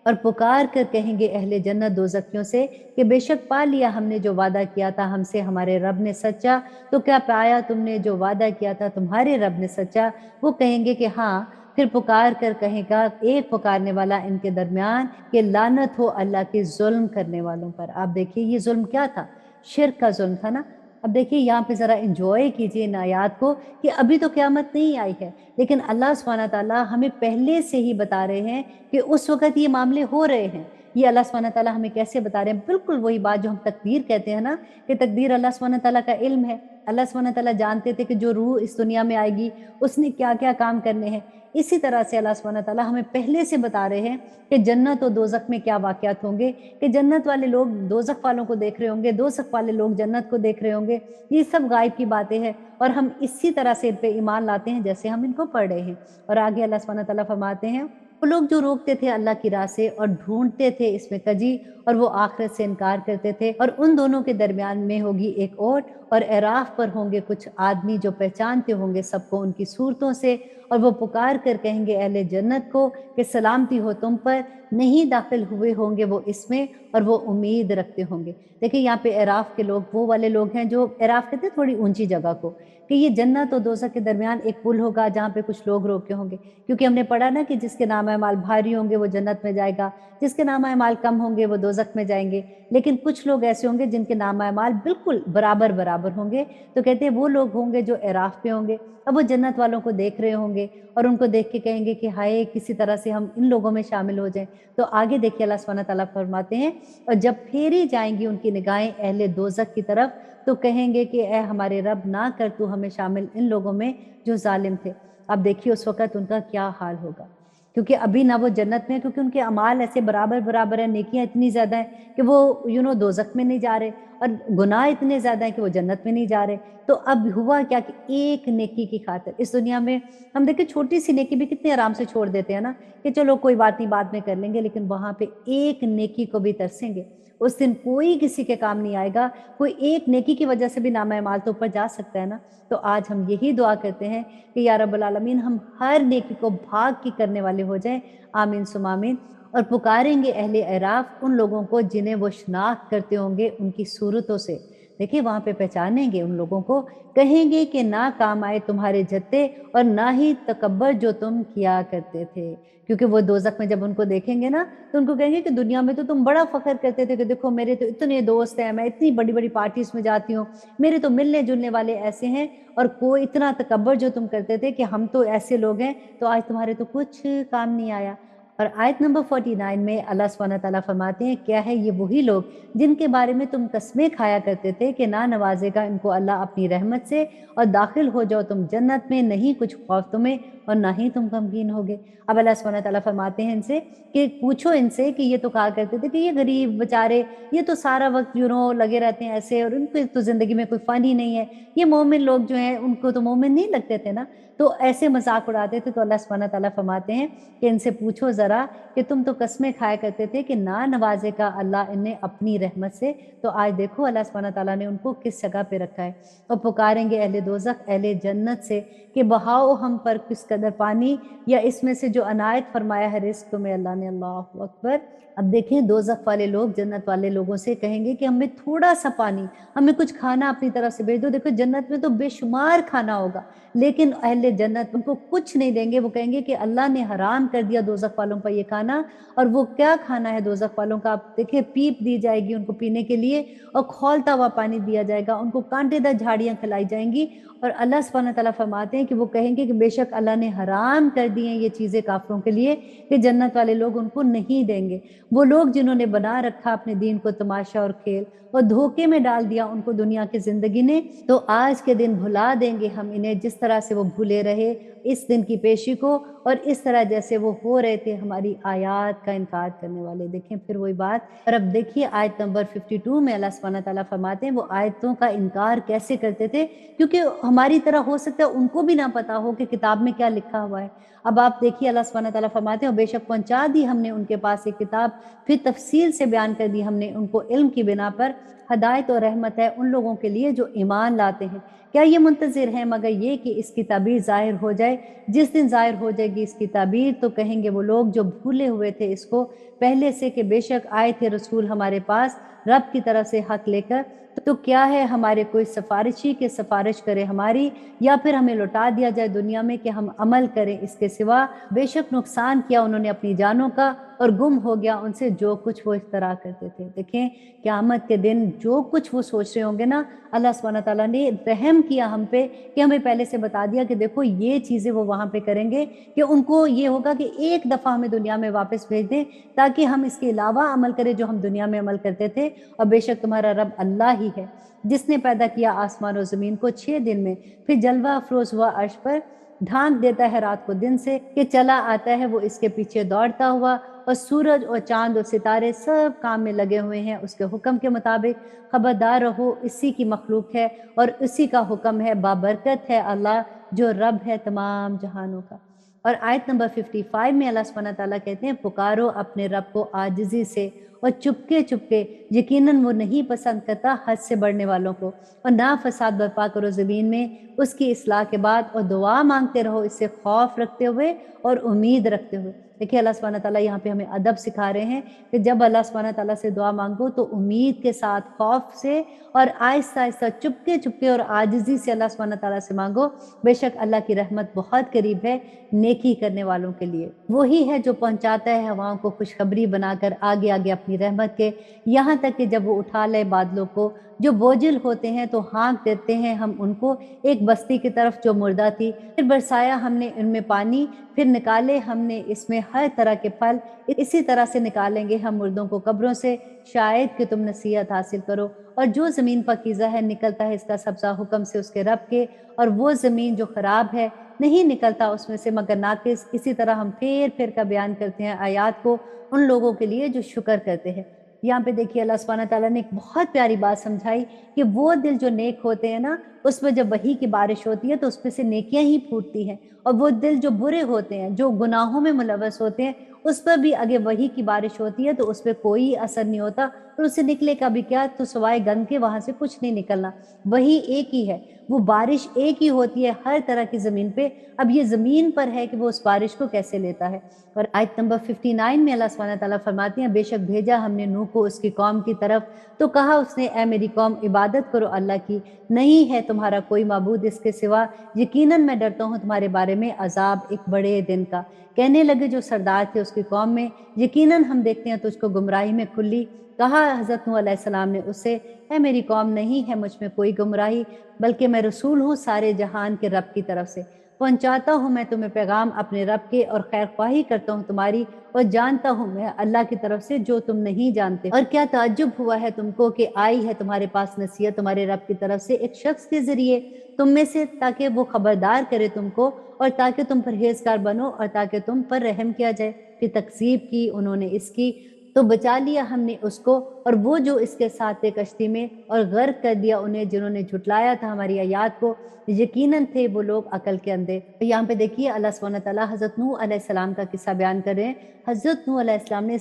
और पुकार कर कहेंगे अहले जन्नत दोज़खियों से कि बेशक पा लिया हमने जो वादा किया था हमसे हमारे रब ने सच्चा, तो क्या पाया तुमने जो वादा किया था तुम्हारे रब ने सच्चा? वो कहेंगे कि हाँ। फिर पुकार कर कहेगा एक पुकारने वाला इनके दरमियान कि लानत हो अल्लाह के ज़ुल्म करने वालों पर। आप देखिए ये ज़ुल्म क्या था? शिर्क का ज़ुल्म था ना। अब देखिए यहाँ पे ज़रा एन्जॉय कीजिए इन आयात को कि अभी तो क़यामत नहीं आई है, लेकिन अल्लाह सुब्हानहू तआला हमें पहले से ही बता रहे हैं कि उस वक़्त ये मामले हो रहे हैं। ये अल्लाह सुब्हानहू तआला हमें कैसे बता रहे हैं? बिल्कुल वही बात जो हम तकदीर कहते हैं ना, कि तकदीर अल्लाह सुब्हानहू तआला का इल्म है। अल्लाह सुब्हानहू तआला जानते थे कि जो रूह इस दुनिया में आएगी उसने क्या-क्या काम करने हैं। इसी तरह से अल्लाह सुब्हानहू तआला हमें पहले से बता रहे हैं कि जन्नत और दोज़ख में क्या वाक़यात होंगे, कि जन्नत वाले लोग दोज़ख वालों को देख रहे होंगे, दोज़ख वाले लोग जन्नत को देख रहे होंगे। ये सब गायब की बातें हैं, और हम इसी तरह से इन पे ईमान लाते हैं जैसे हम इनको पढ़ रहे हैं। और आगे अल्लाह सुब्हानहू तआला फरमाते हैं, वो लोग जो रोकते थे अल्लाह की राह से और ढूँढते थे इसमें कजी, और वो आखिरत से इनकार करते थे, और उन दोनों के दरमियान में होगी एक ओट, और एराफ पर होंगे कुछ आदमी जो पहचानते होंगे सबको उनकी सूरतों से, और वो पुकार कर कहेंगे अहले जन्नत को कि सलामती हो तुम पर, नहीं दाखिल हुए होंगे वो इसमें, और वो उम्मीद रखते होंगे। देखिए यहाँ पे एराफ के लोग वो वाले लोग हैं जो एराफ कहते हैं थोड़ी ऊंची जगह को, कि ये जन्नत और दोज़ख के दरमियान एक पुल होगा जहाँ पे कुछ लोग रोके होंगे, क्योंकि हमने पढ़ा ना कि जिसके नाम अमाल भारी होंगे वो जन्नत में जाएगा, जिसके नाम अमाल कम होंगे वो दोज़ख में जाएंगे। लेकिन कुछ लोग ऐसे होंगे जिनके नाम अमाल बिल्कुल बराबर बराबर होंगे, तो कहते हैं वो लोग होंगे जो एराफ पे होंगे। अब वो जन्नत वालों को देख रहे होंगे और उनको देख के कहेंगे कि हाय किसी तरह से हम इन लोगों में शामिल हो जाएं। तो आगे देखिए अल्लाह सुब्हानहू तआला फरमाते हैं, और जब फेरी जाएंगी उनकी निगाहें अहले दोज़ख की तरफ, तो कहेंगे कि ए हमारे रब ना कर तू हमें शामिल इन लोगों में जो जालिम थे। अब देखिए उस वक़्त उनका क्या हाल होगा, क्योंकि अभी ना वो जन्नत में है, क्योंकि उनके अमाल ऐसे बराबर-बराबर हैं, नेकियाँ इतनी ज़्यादा हैं कि वो दोज़ख में नहीं जा रहे, और गुनाह इतने ज़्यादा हैं कि वो जन्नत में नहीं जा रहे। तो अब हुआ क्या कि एक नेकी की खातिर इस दुनिया में हम देखिए छोटी-सी नेकी भी कितने आराम से छोड़ देते हैं ना, कि चलो कोई बात नहीं बाद में कर लेंगे, लेकिन वहाँ पे एक नेकी को भी तरसेंगे। उस दिन कोई किसी के काम नहीं आएगा, कोई एक नेकी की वजह से भी नाम-ए-माल तो ऊपर जा सकता है ना। तो आज हम यही दुआ करते हैं कि या रब्बुल आलमीन हम हर नेकी को भाग की करने वाले हो जाएँ। आमीन सुम्मा आमीन। और पुकारेंगे अहले एराफ उन लोगों को जिन्हें वो शनाख्त करते होंगे उनकी सूरतों से। देखिए वहाँ पे पहचानेंगे उन लोगों को, कहेंगे कि ना काम आए तुम्हारे जत्ते और ना ही तकब्बर जो तुम किया करते थे। क्योंकि वो दोज़ख में जब उनको देखेंगे ना, तो उनको कहेंगे कि दुनिया में तो तुम बड़ा फ़ख्र करते थे कि देखो मेरे तो इतने दोस्त हैं, मैं इतनी बड़ी-बड़ी पार्टीज़ में जाती हूँ, मेरे तो मिलने-जुलने वाले ऐसे हैं, और कोई इतना तकब्बर जो तुम करते थे कि हम तो ऐसे लोग हैं, तो आज तुम्हारे तो कुछ काम नहीं आया। और आयत नंबर 49 में अल्लाह सुब्हानहू तआला फरमाते हैं, क्या है ये वही लोग जिनके बारे में तुम कस्में खाया करते थे कि ना नवाजेगा इनको अल्लाह अपनी रहमत से, और दाखिल हो जाओ तुम जन्नत में, नहीं कुछ खौफ तुम्हें और ना ही तुम गमगीन होगे। अब अल्लाह सुब्हानहू तआला फरमाते हैं इनसे कि पूछो इनसे कि ये तो कहा करते थे कि ये गरीब बेचारे, ये तो सारा वक्त लगे रहते हैं ऐसे, और उनको तो जिंदगी में कोई फन ही नहीं है, ये मोमिन लोग जो हैं उनको तो मोमिन नहीं लगते थे ना, तो ऐसे मजाक उड़ाते थे। तो अल्लाह सुब्हानहू तआला फरमाते हैं कि इनसे पूछो जरा कि तुम तो कस्में खाया करते थे कि ना नवाजेगा अल्लाह इन्हें अपनी रहमत से, तो आज देखो अल्लाह सुब्हानहू तआला ने उनको किस जगह पे रखा है। और पुकारेंगे अहले दोज़ख अहले जन्नत से कि बहाओ हम पर किस कदर पानी, या इसमें से जो अनायत फरमाया है रिज़्क़ तुम्हें अल्लाह ने। अल्लाहु अकबर। अब देखें दोज़ख वाले लोग जन्नत वाले लोगों से कहेंगे कि हमें थोड़ा सा पानी, हमें कुछ खाना अपनी तरफ से भेज दो। देखो जन्नत में तो बेशुमार खाना होगा, लेकिन अहले کہ جنت उनको कुछ नहीं देंगे। वो कहेंगे कि अल्लाह ने हराम कर दिया दोज़ख वालों पर ये खाना, और वो क्या खाना है दोज़ख वालों का, आप देखिए पीप दी जाएगी उनको पीने के लिए और खौलता हुआ पानी दिया जाएगा, उनको कांटेदार झाड़ियाँ खिलाई जाएँगी। और अल्लाह सुब्हानहू व तआला फरमाते हैं कि वो कहेंगे कि बेशक अल्लाह ने हराम कर दी हैं ये चीज़ें काफ़िरों के लिए कि जन्नत वाले लोग उनको नहीं देंगे। वो लोग जिन्होंने बना रखा अपने दीन को तमाशा और खेल और धोखे में डाल दिया उनको दुनिया की ज़िंदगी ने, तो आज के दिन भुला देंगे हम इन्हें जिस तरह से वो भूले रहे इस दिन की पेशी को, और इस तरह जैसे वो हो रहे थे हमारी आयत का इनकार करने वाले। देखें फिर वही बात। और अब देखिए आयत नंबर 52 में अल्लाह सुब्हानहू व तआला फरमाते हैं वो आयतों का इनकार कैसे करते थे, क्योंकि हमारी तरह हो सकता है उनको भी ना पता हो कि किताब में क्या लिखा हुआ है। अब आप देखिए अल्लाह सुब्हानहू व तआला फरमाते हैं और बेशक पहुँचा दी हमने उनके पास एक किताब, फिर तफसील से बयान कर दी हमने उनको इल्म की बिना पर, हदायत और रहमत है उन लोगों के लिए जो ईमान लाते हैं। क्या ये मुंतज़िर हैं मगर ये कि इसकी ताबीर ज़ाहिर हो जाए। जिस दिन ज़ाहिर हो जाएगी इसकी ताबीर तो कहेंगे वो लोग जो भूले हुए थे इसको पहले से कि बेशक आए थे रसूल हमारे पास रब की तरफ से हक लेकर, तो क्या है हमारे कोई सिफारिशी कि सिफारिश करे हमारी, या फिर हमें लौटा दिया जाए दुनिया में कि हम अमल करें इसके सिवा। बेशक नुकसान किया उन्होंने अपनी जानों का और गुम हो गया उनसे जो कुछ वो इख्तरा करते थे। देखें क़यामत के दिन जो कुछ वो सोच रहे होंगे ना, अल्लाह सुब्हानहू व तआला ने रहम किया हम पे कि हमें पहले से बता दिया कि देखो ये चीज़ें वो वहाँ पे करेंगे, कि उनको ये होगा कि एक दफ़ा हमें दुनिया में वापस भेज दें ताकि हम इसके अलावा अमल करें जो हम दुनिया में अमल करते थे। और बेशक तुम्हारा रब अल्लाह ही है जिसने पैदा किया आसमान और ज़मीन को 6 दिन में, फिर जलवा अफरोज़ हुआ अर्श पर, ढांक देता है रात को दिन से कि चला आता है वो इसके पीछे दौड़ता हुआ, और सूरज और चाँद और सितारे सब काम में लगे हुए हैं उसके हुक्म के मुताबिक। खबरदार रहो इसी की मखलूक है और इसी का हुक्म है, बाबरकत है अल्लाह जो रब है तमाम जहानों का। और आयत नंबर 55 में अल्लाह सुब्हानहू व तआला कहते हैं पुकारो अपने रब को आजिज़ी से और चुपके चुपके, यकीनन वो नहीं पसंद करता हद से बढ़ने वालों को, और ना फसाद बर्पा करो ज़मीन में उसकी इस्लाह के बाद, और दुआ मांगते रहो इससे खौफ रखते हुए और उम्मीद रखते हुए। देखिए अल्लाह सुब्हानहू व तआला यहाँ पे हमें अदब सिखा रहे हैं कि जब अल्लाह सुब्हानहू व तआला से दुआ मांगो तो उम्मीद के साथ, खौफ से और आहिस्ता आहिस्ता चुपके चुपके और आजिज़ी से अल्लाह सुब्हानहू व तआला से मांगो। बेशक अल्लाह की रहमत बहुत करीब है नेकी करने वालों के लिए। वही है जो पहुँचाता है हवाओं को खुशखबरी बनाकर आगे आगे अपनी रहमत के, यहाँ तक कि जब वो उठा ले बादलों को जो बोझिल होते हैं तो हाँक देते हैं हम उनको एक बस्ती की तरफ जो मुर्दा थी। फिर बरसाया हमने इनमें पानी, फिर निकाले हमने इसमें हर तरह के फल, इसी तरह से निकालेंगे हम मुर्दों को कब्रों से, शायद कि तुम नसीहत हासिल करो। और जो ज़मीन पाकीज़ा है निकलता है इसका सब्ज़ा हुक्म से उसके रब के, और वो ज़मीन जो ख़राब है नहीं निकलता उसमें से मगर नाकिस। इसी तरह हम फेर फेर का बयान करते हैं आयात को उन लोगों के लिए जो शुक्र करते हैं। यहाँ पे देखिए अल्लाह सुब्हानहू व तआला ने एक बहुत प्यारी बात समझाई कि वो दिल जो नेक होते हैं ना, उसमें जब वही की बारिश होती है तो उसमें से नेकियां ही फूटती हैं, और वो दिल जो बुरे होते हैं जो गुनाहों में मुलव्वस होते हैं उस पर भी अगर वही की बारिश होती है तो उस पर कोई असर नहीं होता, और उससे निकले का भी क्या, तो सिवाय गंद के वहां से कुछ नहीं निकलना। वही एक ही है, वो बारिश एक ही होती है हर तरह की ज़मीन पे। अब ये ज़मीन पर है कि वो उस बारिश को कैसे लेता है। और आयत नंबर 59 में अल्लाह सुब्हानहू व तआला फरमाती हैं बेशक भेजा हमने नूह को उसकी कौम की तरफ, तो कहा उसने ऐ मेरी कौम इबादत करो अल्लाह की, नहीं है तुम्हारा कोई माबूद इसके सिवा, यकीनन मैं डरता हूँ तुम्हारे बारे में अजाब एक बड़े दिन का। कहने लगे जो सरदार थे उसकी कौम में, यकीनन हम देखते हैं तुझको गुमराही में खुली। कहा हज़रत नूह अलैहिस्सलाम ने उससे, ऐ मेरी कौम नहीं है मुझ में कोई गुमराही, बल्कि मैं रसूल हूँ सारे जहान के रब की तरफ से, पहुँचाता हूँ मैं तुम्हें पैगाम अपने रब के, और खैर ख्वाही करता हूँ तुम्हारी, और जानता हूँ मैं अल्लाह की तरफ से जो तुम नहीं जानते। और क्या ताज्जुब हुआ है तुमको कि आई है तुम्हारे पास नसीहत तुम्हारे रब की तरफ से एक शख्स के जरिए तुम में से, ताकि वो खबरदार करे तुमको और ताकि तुम परहेजगार बनो और ताकि तुम पर रहम किया जाए। फिर तकसीब की उन्होंने इसकी, तो बचा लिया हमने उसको और वो जो इसके साथ थे कश्ती में, और गर्क कर दिया उन्हें जिन्होंने झुटलाया था हमारी आयात को, यकीनन थे वो लोग अकल के अंधे। तो यहाँ पे देखिए अल्लाह सुब्हानहू व तआला हज़रत नूह अलैहिस्सलाम का किस्सा बयान कर रहे हैं। हज़रत नूह अलैहिस्सलाम ने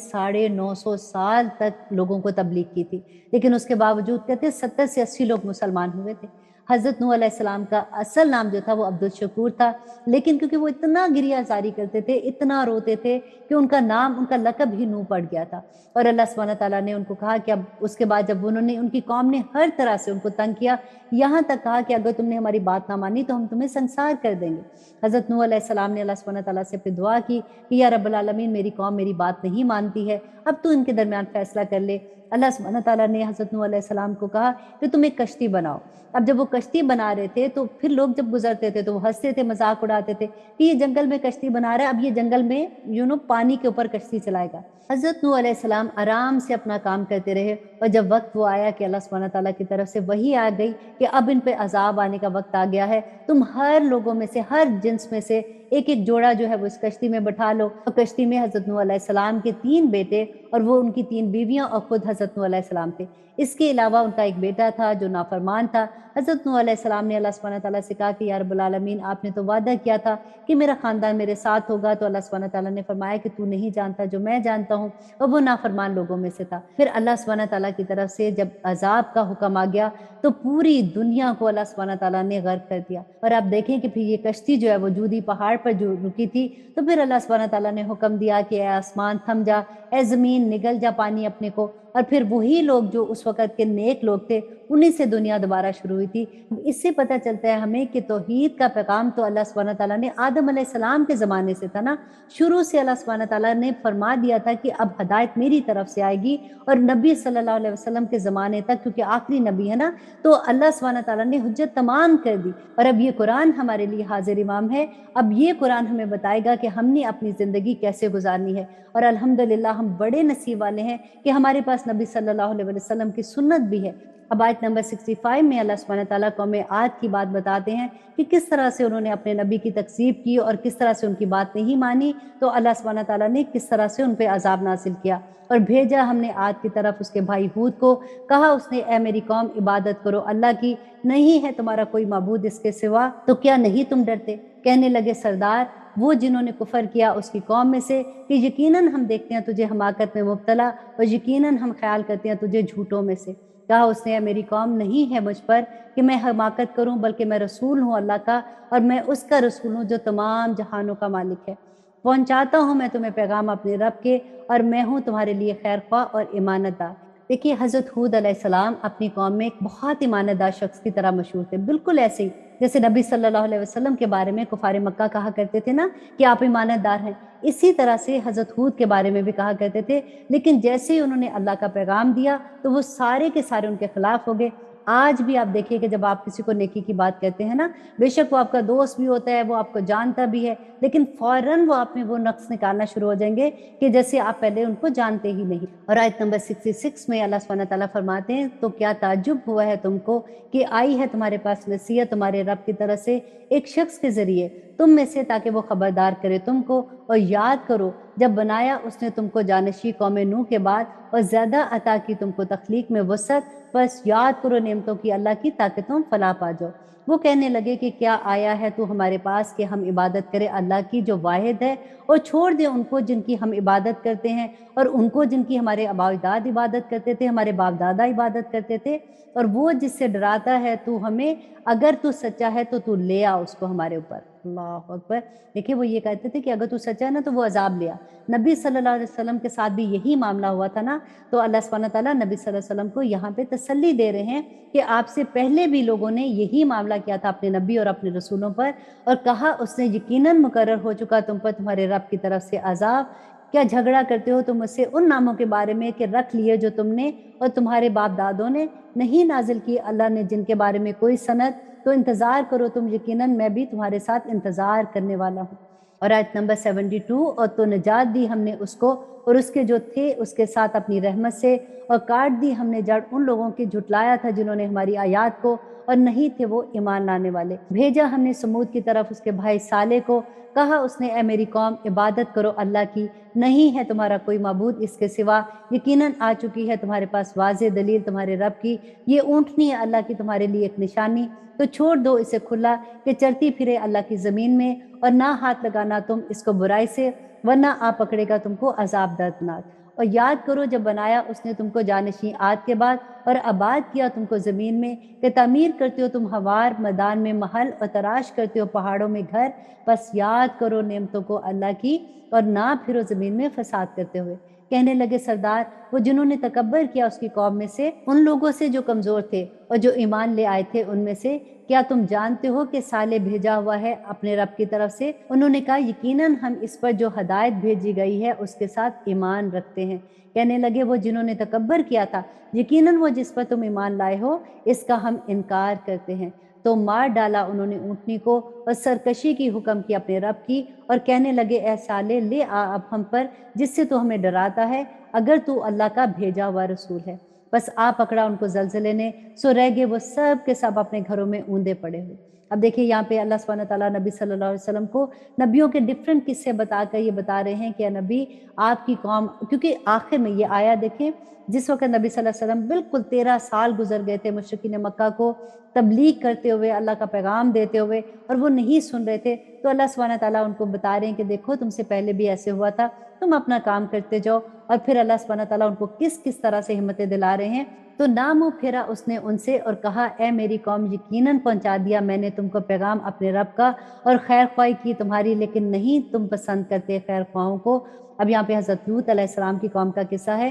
950 साल तक लोगों को तबलीग की थी, लेकिन उसके बावजूद कहते 70 से 80 लोग मुसलमान हुए थे। حضرت نूह अलैहिस्सलाम का असल नाम जो था वो अब्दुल शकूर था, लेकिन क्योंकि वो इतना गिरिया जारी करते थे, इतना रोते थे कि उनका नाम, उनका लक़ब ही नूह पड़ गया था। और अल्लाह सुब्हानहू व तआला ने उनको कहा कि अब उसके बाद जब उन्होंने, उनकी कौम ने हर तरह से उनको तंग किया, यहाँ तक कहा कि अगर तुमने हमारी बात ना मानी तो हम तुम्हें संसार कर देंगे। हज़रत नूह अलैहिस्सलाम ने अल्लाह सुब्हानहू व तआला से फिर दुआ की कि या रब्बुल आलमीन, मेरी कौम मेरी बात नहीं मानती है, अब तू इनके दरमियान फ़ैसला कर ले। अल्लाह सुब्हानहू व तआला ने हज़रत नूह अलैहिस्सलाम को कहा कि तुम एक कश्ती बनाओ। अब जब वो कश्ती बना रहे थे तो फिर लोग जब गुज़रते थे तो वो हँसते थे, मज़ाक उड़ाते थे कि ये जंगल में कश्ती बना रहा है, अब ये जंगल में पानी के ऊपर कश्ती चलाएगा। हज़रत नूह अलैहिस्सलाम आराम से अपना काम करते रहे और जब वक़्त वो आया कि अल्लाह सुब्हानहू व तआला की तरफ से वही आ गई कि अब इन पे अज़ाब आने का वक़्त आ गया है, तुम हर लोगों में से, हर जिन्स में से एक-एक जोड़ा जो है वो इस कश्ती में बिठा लो। और कश्ती में हज़रत नूह अलैहिस्सलाम के 3 बेटे और वो उनकी 3 बीवियाँ और खुद हज़रत नूह अलैहिस्सलाम थे। इसके अलावा उनका एक बेटा था जो नाफरमान था। हज़रत नूह अलैहिस्सलाम ने अल्लाह सुब्हानहू व तआला से कहा कि या रब्बुल आलमीन, आपने तो वादा किया था कि मेरा ख़ानदान मेरे साथ होगा, तो अल्लाह सुब्हानहू व तआला ने फरमाया कि तू नहीं जानता जो मैं जानता हूँ, और वो नाफरमान लोगों में से था। फिर अल्लाह सुब्हानहू व तआला की तरफ से जब अज़ाब का हुक्म आ गया तो पूरी दुनिया को अल्लाह सुब्हानहू व तआला ने गर्क कर दिया। और आप देखें कि फिर ये कश्ती जो है वो जूदी पहाड़ पर जो रुकी थी, तो फिर अल्लाह सुब्हानहू व तआला ने हुक्म दिया कि ऐ आसमान थम जा, ऐ ज़मीन निगल जा पानी अपने को। और फिर वही लोग जो उस वक़्त के नेक लोग थे, उन्हीं से दुनिया दोबारा शुरू हुई थी। इससे पता चलता है हमें कि तौहीद का पैगाम तो अल्लाह सुब्हानहू व तआला ने आदम अलैहिस्सलाम के ज़माने से था ना। शुरू से अल्लाह सुब्हानहू व तआला ने फरमा दिया था कि अब हिदायत मेरी तरफ से आएगी, और नबी सल्लल्लाहु अलैहि वसल्लम के ज़माने तक, क्योंकि आखिरी नबी है ना, तो अल्लाह सुब्हानहू व तआला ने हुज्जत तमाम कर दी। और अब ये कुरान हमारे लिए हाज़िर इमाम है। अब ये कुरान हमें बताएगा कि हमने अपनी ज़िंदगी कैसे गुज़ारनी है। और अल्हम्दुलिल्लाह हम बड़े नसीब वाले हैं कि हमारे पास नबी सल्लल्लाहु अलैहि वसल्लम की सुन्नत भी है। अब आयत नंबर 65 में अल्लाह सुब्हानहू व तआला कौम आद की बात बताते हैं कि किस तरह से उन्होंने अपने नबी की तकज़ीब की और किस तरह से उनकी बात नहीं मानी, तो अल्लाह सुब्हानहू व तआला ने किस तरह से उन पे अज़ाब नाज़िल किया। और भेजा हमने आद की तरफ उसके भाई हूद को, कहा उसने, ए मेरी कौम, इबादत करो अल्लाह की, नहीं है तुम्हारा कोई माबूद इसके सिवा, तो क्या नहीं तुम डरते? कहने लगे, सरदार, वो जिन्होंने कुफ़र किया उसकी कौम में से, कि यकीनन हम देखते हैं तुझे हमाकत में मुब्तला, और यकीनन हम ख्याल करते हैं तुझे झूठों में से। कहा उसने, मेरी कौम, नहीं है मुझ पर कि मैं हमाकत करूं, बल्कि मैं रसूल हूं अल्लाह का, और मैं उसका रसूल हूं जो तमाम जहानों का मालिक है। पहुंचाता हूं मैं तुम्हें पैगाम अपने रब के, और मैं हूं तुम्हारे लिए खैर ख्वाह और ईमानतदार। देखिए, हज़रत हूद अलैहिस्सलाम अपनी कौम में एक बहुत ईमानतदार शख्स की तरह मशहूर थे, बिल्कुल ऐसे ही जैसे नबी सल्लल्लाहु अलैहि वसल्लम के बारे में कुफार मक्का कहा करते थे ना कि आप ईमानतदार हैं। इसी तरह से हज़रत हूद के बारे में भी कहा करते थे, लेकिन जैसे ही उन्होंने अल्लाह का पैगाम दिया तो वो सारे के सारे उनके खिलाफ हो गए। आज भी आप देखिए कि जब आप किसी को नेकी की बात कहते हैं ना, बेशक वो आपका दोस्त भी होता है, वो आपको जानता भी है, लेकिन फ़ौरन वो आप में वो नक्स निकालना शुरू हो जाएंगे कि जैसे आप पहले उनको जानते ही नहीं। और आयत नंबर 66 में अल्लाह सुब्हानहू व तआला फरमाते हैं, तो क्या ताज्जुब हुआ है तुमको कि आई है तुम्हारे पास नसीहत तुम्हारे रब की तरफ से एक शख्स के ज़रिए तुम में से, ताकि वो खबरदार करे तुमको। और याद करो जब बनाया उसने तुमको जानशी कौम नूह के बाद, और ज़्यादा अता की तुमको तख्लीक में वसअत, बस याद करो नेमतों की अल्लाह की, ताकि तुम फलाह पा जाओ। वो कहने लगे कि क्या आया है तू हमारे पास कि हम इबादत करें अल्लाह की जो वाहिद है, और छोड़ दे उनको जिनकी हम इबादत करते हैं, और उनको जिनकी हमारे आबा-ओ-अजदाद इबादत करते थे, हमारे बाप दादा इबादत करते थे। और वो जिससे डराता है तू हमें, अगर तू सच्चा है तो तू ले आ उसको हमारे ऊपर। अल्लाह अकबर। देखिए, वो ये कहते थे कि अगर तू सच्चा है ना तो वो अजाब ले आ। नबी सल्लल्लाहु अलैहि वसल्लम के साथ भी यही मामला हुआ था ना, तो अल्लाह सुब्हानहू व तआला नबी सल्लल्लाहु अलैहि वसल्लम को यहाँ पे तसल्ली दे रहे हैं कि आपसे पहले भी लोगों ने यही मामला किया था अपने नबी और अपने रसूलों पर, और कहा उसने, यकीनन मुकर्रर हो चुका तुम पर तुम्हारे रब की तरफ से अजाब। क्या झगड़ा करते हो तुम मुझसे उन नामों के बारे में कि रख लिए जो तुमने और तुम्हारे बाप दादों ने नहीं नाजिल की अल्लाह ने जिनके बारे में कोई सनद, तो इंतज़ार करो तुम, यकीनन मैं भी तुम्हारे साथ इंतज़ार करने वाला हूँ। और आयत नंबर 72, और तो निजात दी हमने उसको और उसके जो थे उसके साथ अपनी रहमत से, और काट दी हमने जड़ उन लोगों की झुटलाया था जिन्होंने हमारी आयात को, और नहीं थे वो ईमान लाने वाले। भेजा हमने समूद की तरफ उसके भाई साले को, कहा उसने, ए मेरी कौम, इबादत करो अल्लाह की, नहीं है तुम्हारा कोई माबूद इसके सिवा, यकीनन आ चुकी है तुम्हारे पास वाज़ेह दलील तुम्हारे रब की, ये ऊँटनी है अल्लाह की तुम्हारे लिए एक निशानी, तो छोड़ दो इसे खुला कि चलती फिरे अल्लाह की ज़मीन में, और ना हाथ लगाना तुम इसको बुराई से, वरना आ पकड़ेगा तुमको अजाब दर्दनाक। اور یاد کرو جب بنایا اس نے تم کو جانشین عاد کے بعد اور آباد کیا تم کو زمین میں کہ تعمیر کرتے ہو تم ہموار میدان میں محل اور تراش کرتے ہو پہاڑوں میں گھر، بس یاد کرو نعمتوں کو اللہ کی اور نہ پھرو زمین میں فساد کرتے ہوئے۔ کہنے لگے سردار وہ جنہوں نے تکبر کیا اس کی قوم میں سے، ان لوگوں سے جو کمزور تھے اور جو ایمان لے آئے تھے ان میں سے، کیا تم جانتے ہو کہ صالح بھیجا ہوا ہے اپنے رب کی طرف سے؟ انہوں نے کہا یقیناً ہم اس پر جو ہدایت بھیجی گئی ہے اس کے ساتھ ایمان رکھتے ہیں۔ کہنے لگے وہ جنہوں نے تکبر کیا تھا یقیناً وہ جس پر تم ایمان لائے ہو اس کا ہم انکار کرتے ہیں۔ تو مار ڈالا انہوں نے اونٹنی کو اور سرکشی کی حکم کی اپنے رب کی، اور کہنے لگے اے صالح لے آ اب ہم پر جس سے تو ہمیں ڈراتا ہے، اگر تو اللہ کا بھیجا ہوا رسول ہے۔ بس آ پکڑا ان کو زلزلے نے، سو رہ گئے وہ سب کے سب اپنے گھروں میں اوندے پڑے ہوئے۔ اب دیکھیے یہاں پہ اللہ سبحانہ تعالیٰ نبی صلی اللہ علیہ وسلم کو نبیوں کے ڈفرینٹ قصے بتا کر یہ بتا رہے ہیں کہ اے نبی آپ کی قوم، کیونکہ آخر میں یہ آیا دیکھیں جس وقت نبی صلی اللہ علیہ وسلم بالکل 13 سال گزر گئے تھے مشرکین مکہ کو تبلیغ کرتے ہوئے، اللہ کا پیغام دیتے ہوئے، اور وہ نہیں سن رہے تھے، تو اللہ سبحانہ تعالیٰ ان کو بتا رہے ہیں کہ دیکھو تم سے پہلے بھی ایسے ہوا تھا، تم اپنا کام کرتے جاؤ، اور پھر اللہ سبحانہ تعالیٰ ان کو کس کس طرح سے ہمتیں دلا رہے ہیں۔ تو نہ منہ پھیرا اس نے ان سے اور کہا اے میری قوم یقیناً پہنچا دیا میں نے تم کو پیغام اپنے رب کا اور خیر خواہی کی تمہاری، لیکن نہیں تم پسند کرتے خیر خواہوں کو۔ اب یہاں پہ حضرت لوط علیہ السلام کی قوم کا قصہ ہے۔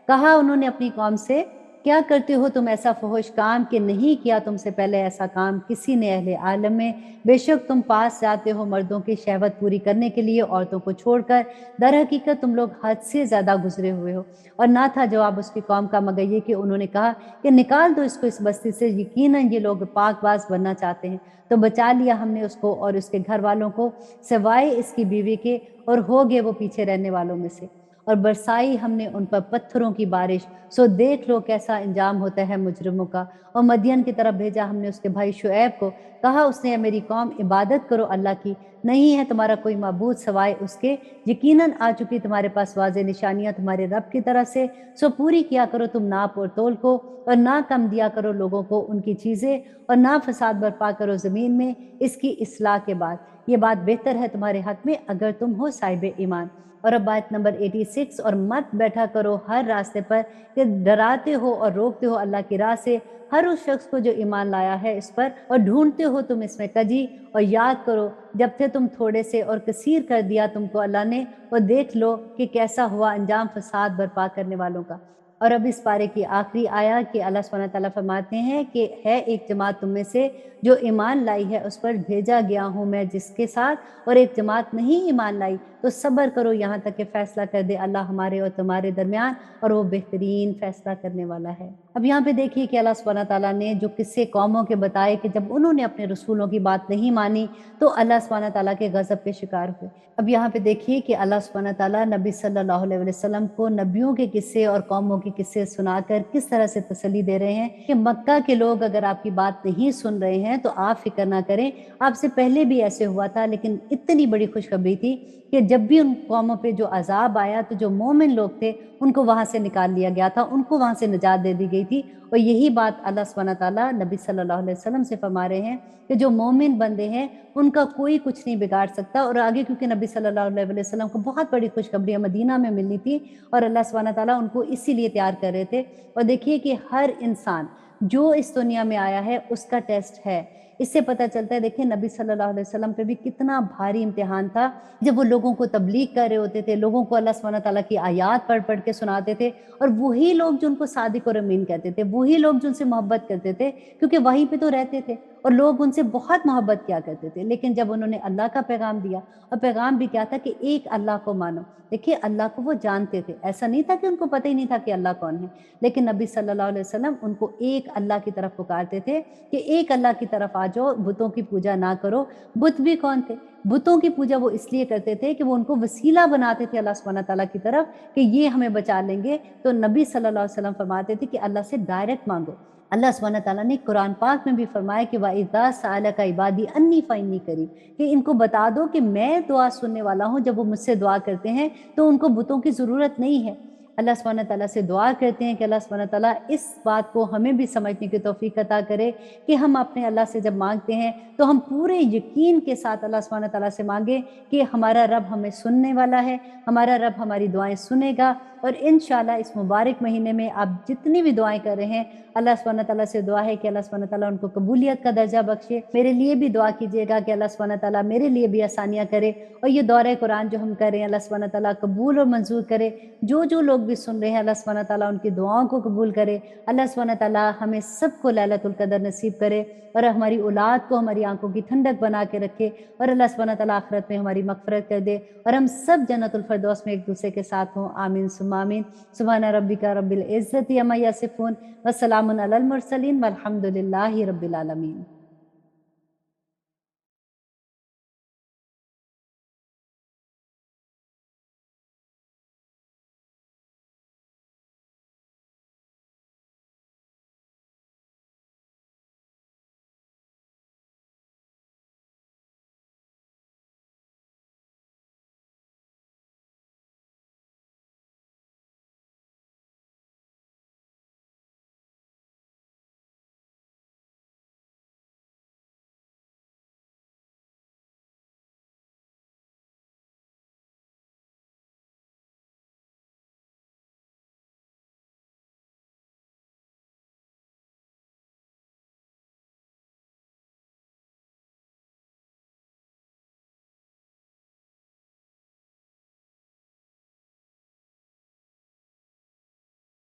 کہا انہوں نے اپنی قوم سے کیا کرتے ہو تم ایسا فحش کام کہ نہیں کیا تم سے پہلے ایسا کام کسی نے اہل عالم میں، بے شک تم پاس جاتے ہو مردوں کی شہوت پوری کرنے کے لیے عورتوں کو چھوڑ کر، در حقیقت تم لوگ حد سے زیادہ گزرے ہوئے ہو۔ اور نہ تھا جواب اس کی قوم کا مگر یہ کہ انہوں نے کہا کہ نکال دو اس کو اس بستی سے، یقیناً یہ لوگ پاک باز بننا چاہتے ہیں۔ تو بچا لیا ہم نے اس کو اور اس کے گھر والوں کو سوائے اس کی بیوی کے، اور ہو گئے وہ پیچھے رہنے والوں میں سے، اور برسائی ہم نے ان پر پتھروں کی بارش، سو دیکھ لو کیسا انجام ہوتا ہے مجرموں کا۔ اور مدین کی طرف بھیجا ہم نے اس کے بھائی شعیب کو، کہا اس نے اے میری قوم عبادت کرو اللہ کی، نہیں ہے تمہارا کوئی معبود سوائے اس کے، یقیناً آ چکی تمہارے پاس واضح نشانیاں تمہارے رب کی طرف سے، سو پوری کیا کرو تم ناپ اور تول کو، اور نہ کم دیا کرو لوگوں کو ان کی چیزیں، اور نہ فساد برپا کرو زمین میں اس کی اصلاح کے بعد، یہ بات بہتر ہے تمہارے حق میں اگر تم ہو صاحب ایمان۔ اور اب آیت نمبر 86، اور مت بیٹھا کرو ہر راستے پر کہ ڈراتے ہو اور روکتے ہو اللہ کی راہ سے ہر اس شخص کو جو ایمان لایا ہے اس پر، اور ڈھونڈتے ہو تم اس میں کجی، اور یاد کرو جب تھے تم تھوڑے سے اور کثیر کر دیا تم کو اللہ نے، اور دیکھ لو کہ کیسا ہوا انجام فساد برپا کرنے والوں کا۔ اور اب اس پارے کی آخری آیا کہ اللہ سبحانہ تعالیٰ فرماتے ہیں کہ ہے ایک جماعت تم میں سے جو ایمان لائی ہے اس پر بھیجا گیا ہوں میں جس کے ساتھ، اور ایک جماعت نہیں ایمان لائی، تو صبر کرو یہاں تک کہ فیصلہ کر دے اللہ ہمارے اور تمہارے درمیان، اور وہ بہترین فیصلہ کرنے والا ہے۔ اب یہاں پہ دیکھیے کہ اللہ سبحانہ تعالیٰ نے جو قصے قوموں کے بتائے کہ جب انہوں نے اپنے رسولوں کی بات نہیں مانی تو اللہ سبحانہ تعالیٰ کے غضب کے شکار ہوئے۔ اب یہاں پہ دیکھیے کہ اللہ سبحانہ تعالیٰ نبی صلی اللہ علیہ وسلم کو نبیوں کے قصے اور قوموں کے قصے سنا کر کس طرح سے تسلی دے رہے ہیں کہ مکہ کے لوگ اگر آپ کی بات نہیں سن رہے ہیں تو آپ فکر نہ کریں، آپ سے پہلے بھی ایسے ہوا تھا، لیکن اتنی بڑی خوشخبری تھی کہ جب بھی ان قوموں پہ جو عذاب آیا تو جو مومن لوگ تھے ان کو وہاں سے نکال لیا گیا تھا، ان کو وہاں سے نجات دے دی گئی تھی۔ اور یہی بات اللہ سبحانہ تعالیٰ نبی صلی اللہ علیہ وسلم سے فرما رہے ہیں کہ جو مومن بندے ہیں ان کا کوئی کچھ نہیں بگاڑ سکتا۔ اور آگے کیونکہ نبی صلی اللہ علیہ وسلم کو بہت بڑی خوشخبری مدینہ میں ملنی تھی، اور اللہ سبحانہ تعالیٰ ان کو اسی لیے تیار کر رہے تھے۔ اور دیکھیے کہ ہر انسان جو اس دنیا میں آیا ہے اس کا ٹیسٹ ہے، اس سے پتہ چلتا ہے۔ دیکھیں نبی صلی اللہ علیہ وسلم پہ بھی کتنا بھاری امتحان تھا جب وہ لوگوں کو تبلیغ کر رہے ہوتے تھے، لوگوں کو اللہ سبحانہ تعالیٰ کی آیات پڑھ پڑھ کے سناتے تھے، اور وہی لوگ جو ان کو صادق اور امین کہتے تھے، وہی لوگ جو ان سے محبت کرتے تھے کیونکہ وہیں پہ تو رہتے تھے، اور لوگ ان سے بہت محبت کیا کرتے تھے۔ لیکن جب انہوں نے اللہ کا پیغام دیا، اور پیغام بھی کیا تھا کہ ایک اللہ کو مانو، دیکھیے اللہ کو وہ جانتے تھے، ایسا نہیں تھا کہ ان کو پتہ ہی نہیں تھا کہ اللہ کون ہے، لیکن نبی صلی اللہ علیہ وسلم ان کو ایک اللہ کی طرف پکارتے تھے کہ ایک اللہ کی طرف آ جاؤ، بتوں کی پوجا نہ کرو۔ بت بھی کون تھے؟ بتوں کی پوجا وہ اس لیے کرتے تھے کہ وہ ان کو وسیلہ بناتے تھے اللہ سبحانہ تعالیٰ کی طرف کہ یہ ہمیں بچا لیں گے، تو نبی صلی اللہ علیہ وسلم فرماتے تھے کہ اللہ سے ڈائریکٹ مانگو۔ اللہ سبحانہ تعالیٰ نے قرآن پاک میں بھی فرمایا کہ وَإِذَا سَأَلَكَ عِبَادِي أَنِّي فَإِنِّي قَرِيبٌ، کہ ان کو بتا دو کہ میں دعا سننے والا ہوں۔ جب وہ مجھ سے دعا کرتے ہیں تو ان کو بتوں کی ضرورت نہیں ہے۔ अल्लाह सुब्हानहू तआला से दुआ करते हैं कि अल्लाह सुब्हानहू तआला इस बात को हमें भी समझने की तौफीक अता करे कि हम अपने अल्लाह से जब मांगते हैं तो हम पूरे यकीन के साथ अल्लाह सुब्हानहू तआला से मांगे कि हमारा रब हमें सुनने वाला है, हमारा रब हमारी दुआएं सुनेगा। और इंशाअल्लाह इस मुबारक महीने में आप जितनी भी दुआएं कर रहे हैं, अल्लाह सुब्हानहू तआला से दुआ है कि अल्लाह सुब्हानहू तआला उनको कबूलियत का दर्जा बख्शे। मेरे लिए भी दुआ कीजिएगा कि अल्लाह सुब्हानहू तआला मेरे लिए भी आसानियाँ करे और ये दौरे कुरान जो हम कर रहे हैं अल्लाह सुब्हानहू तआला कबूल और मंजूर करे। जो लोग भी सुन रहे हैं अल्लाह सुब्हानहू तआला उनकी दुआओं को कबूल करे। अल्लाह सुब्हानहू तआला हमें सबको लैलतुल कदर नसीब करे और हमारी औलाद को हमारी आंखों की ठंडक बना के रखे और अल्लाह सुब्हानहू तआला आखिरत में हमारी मगफरत कर दे और हम सब जन्नतुल फिरदौस में एक दूसरे के साथ हों। आमीन सुम्मा आमीन। सुब्हान रब्बिका रब्बिल इज्जति अम्मा यसिफून व सलामुन अलल मुरसलीन वल्हम्दुलिल्लाहि रब्बिल आलमीन।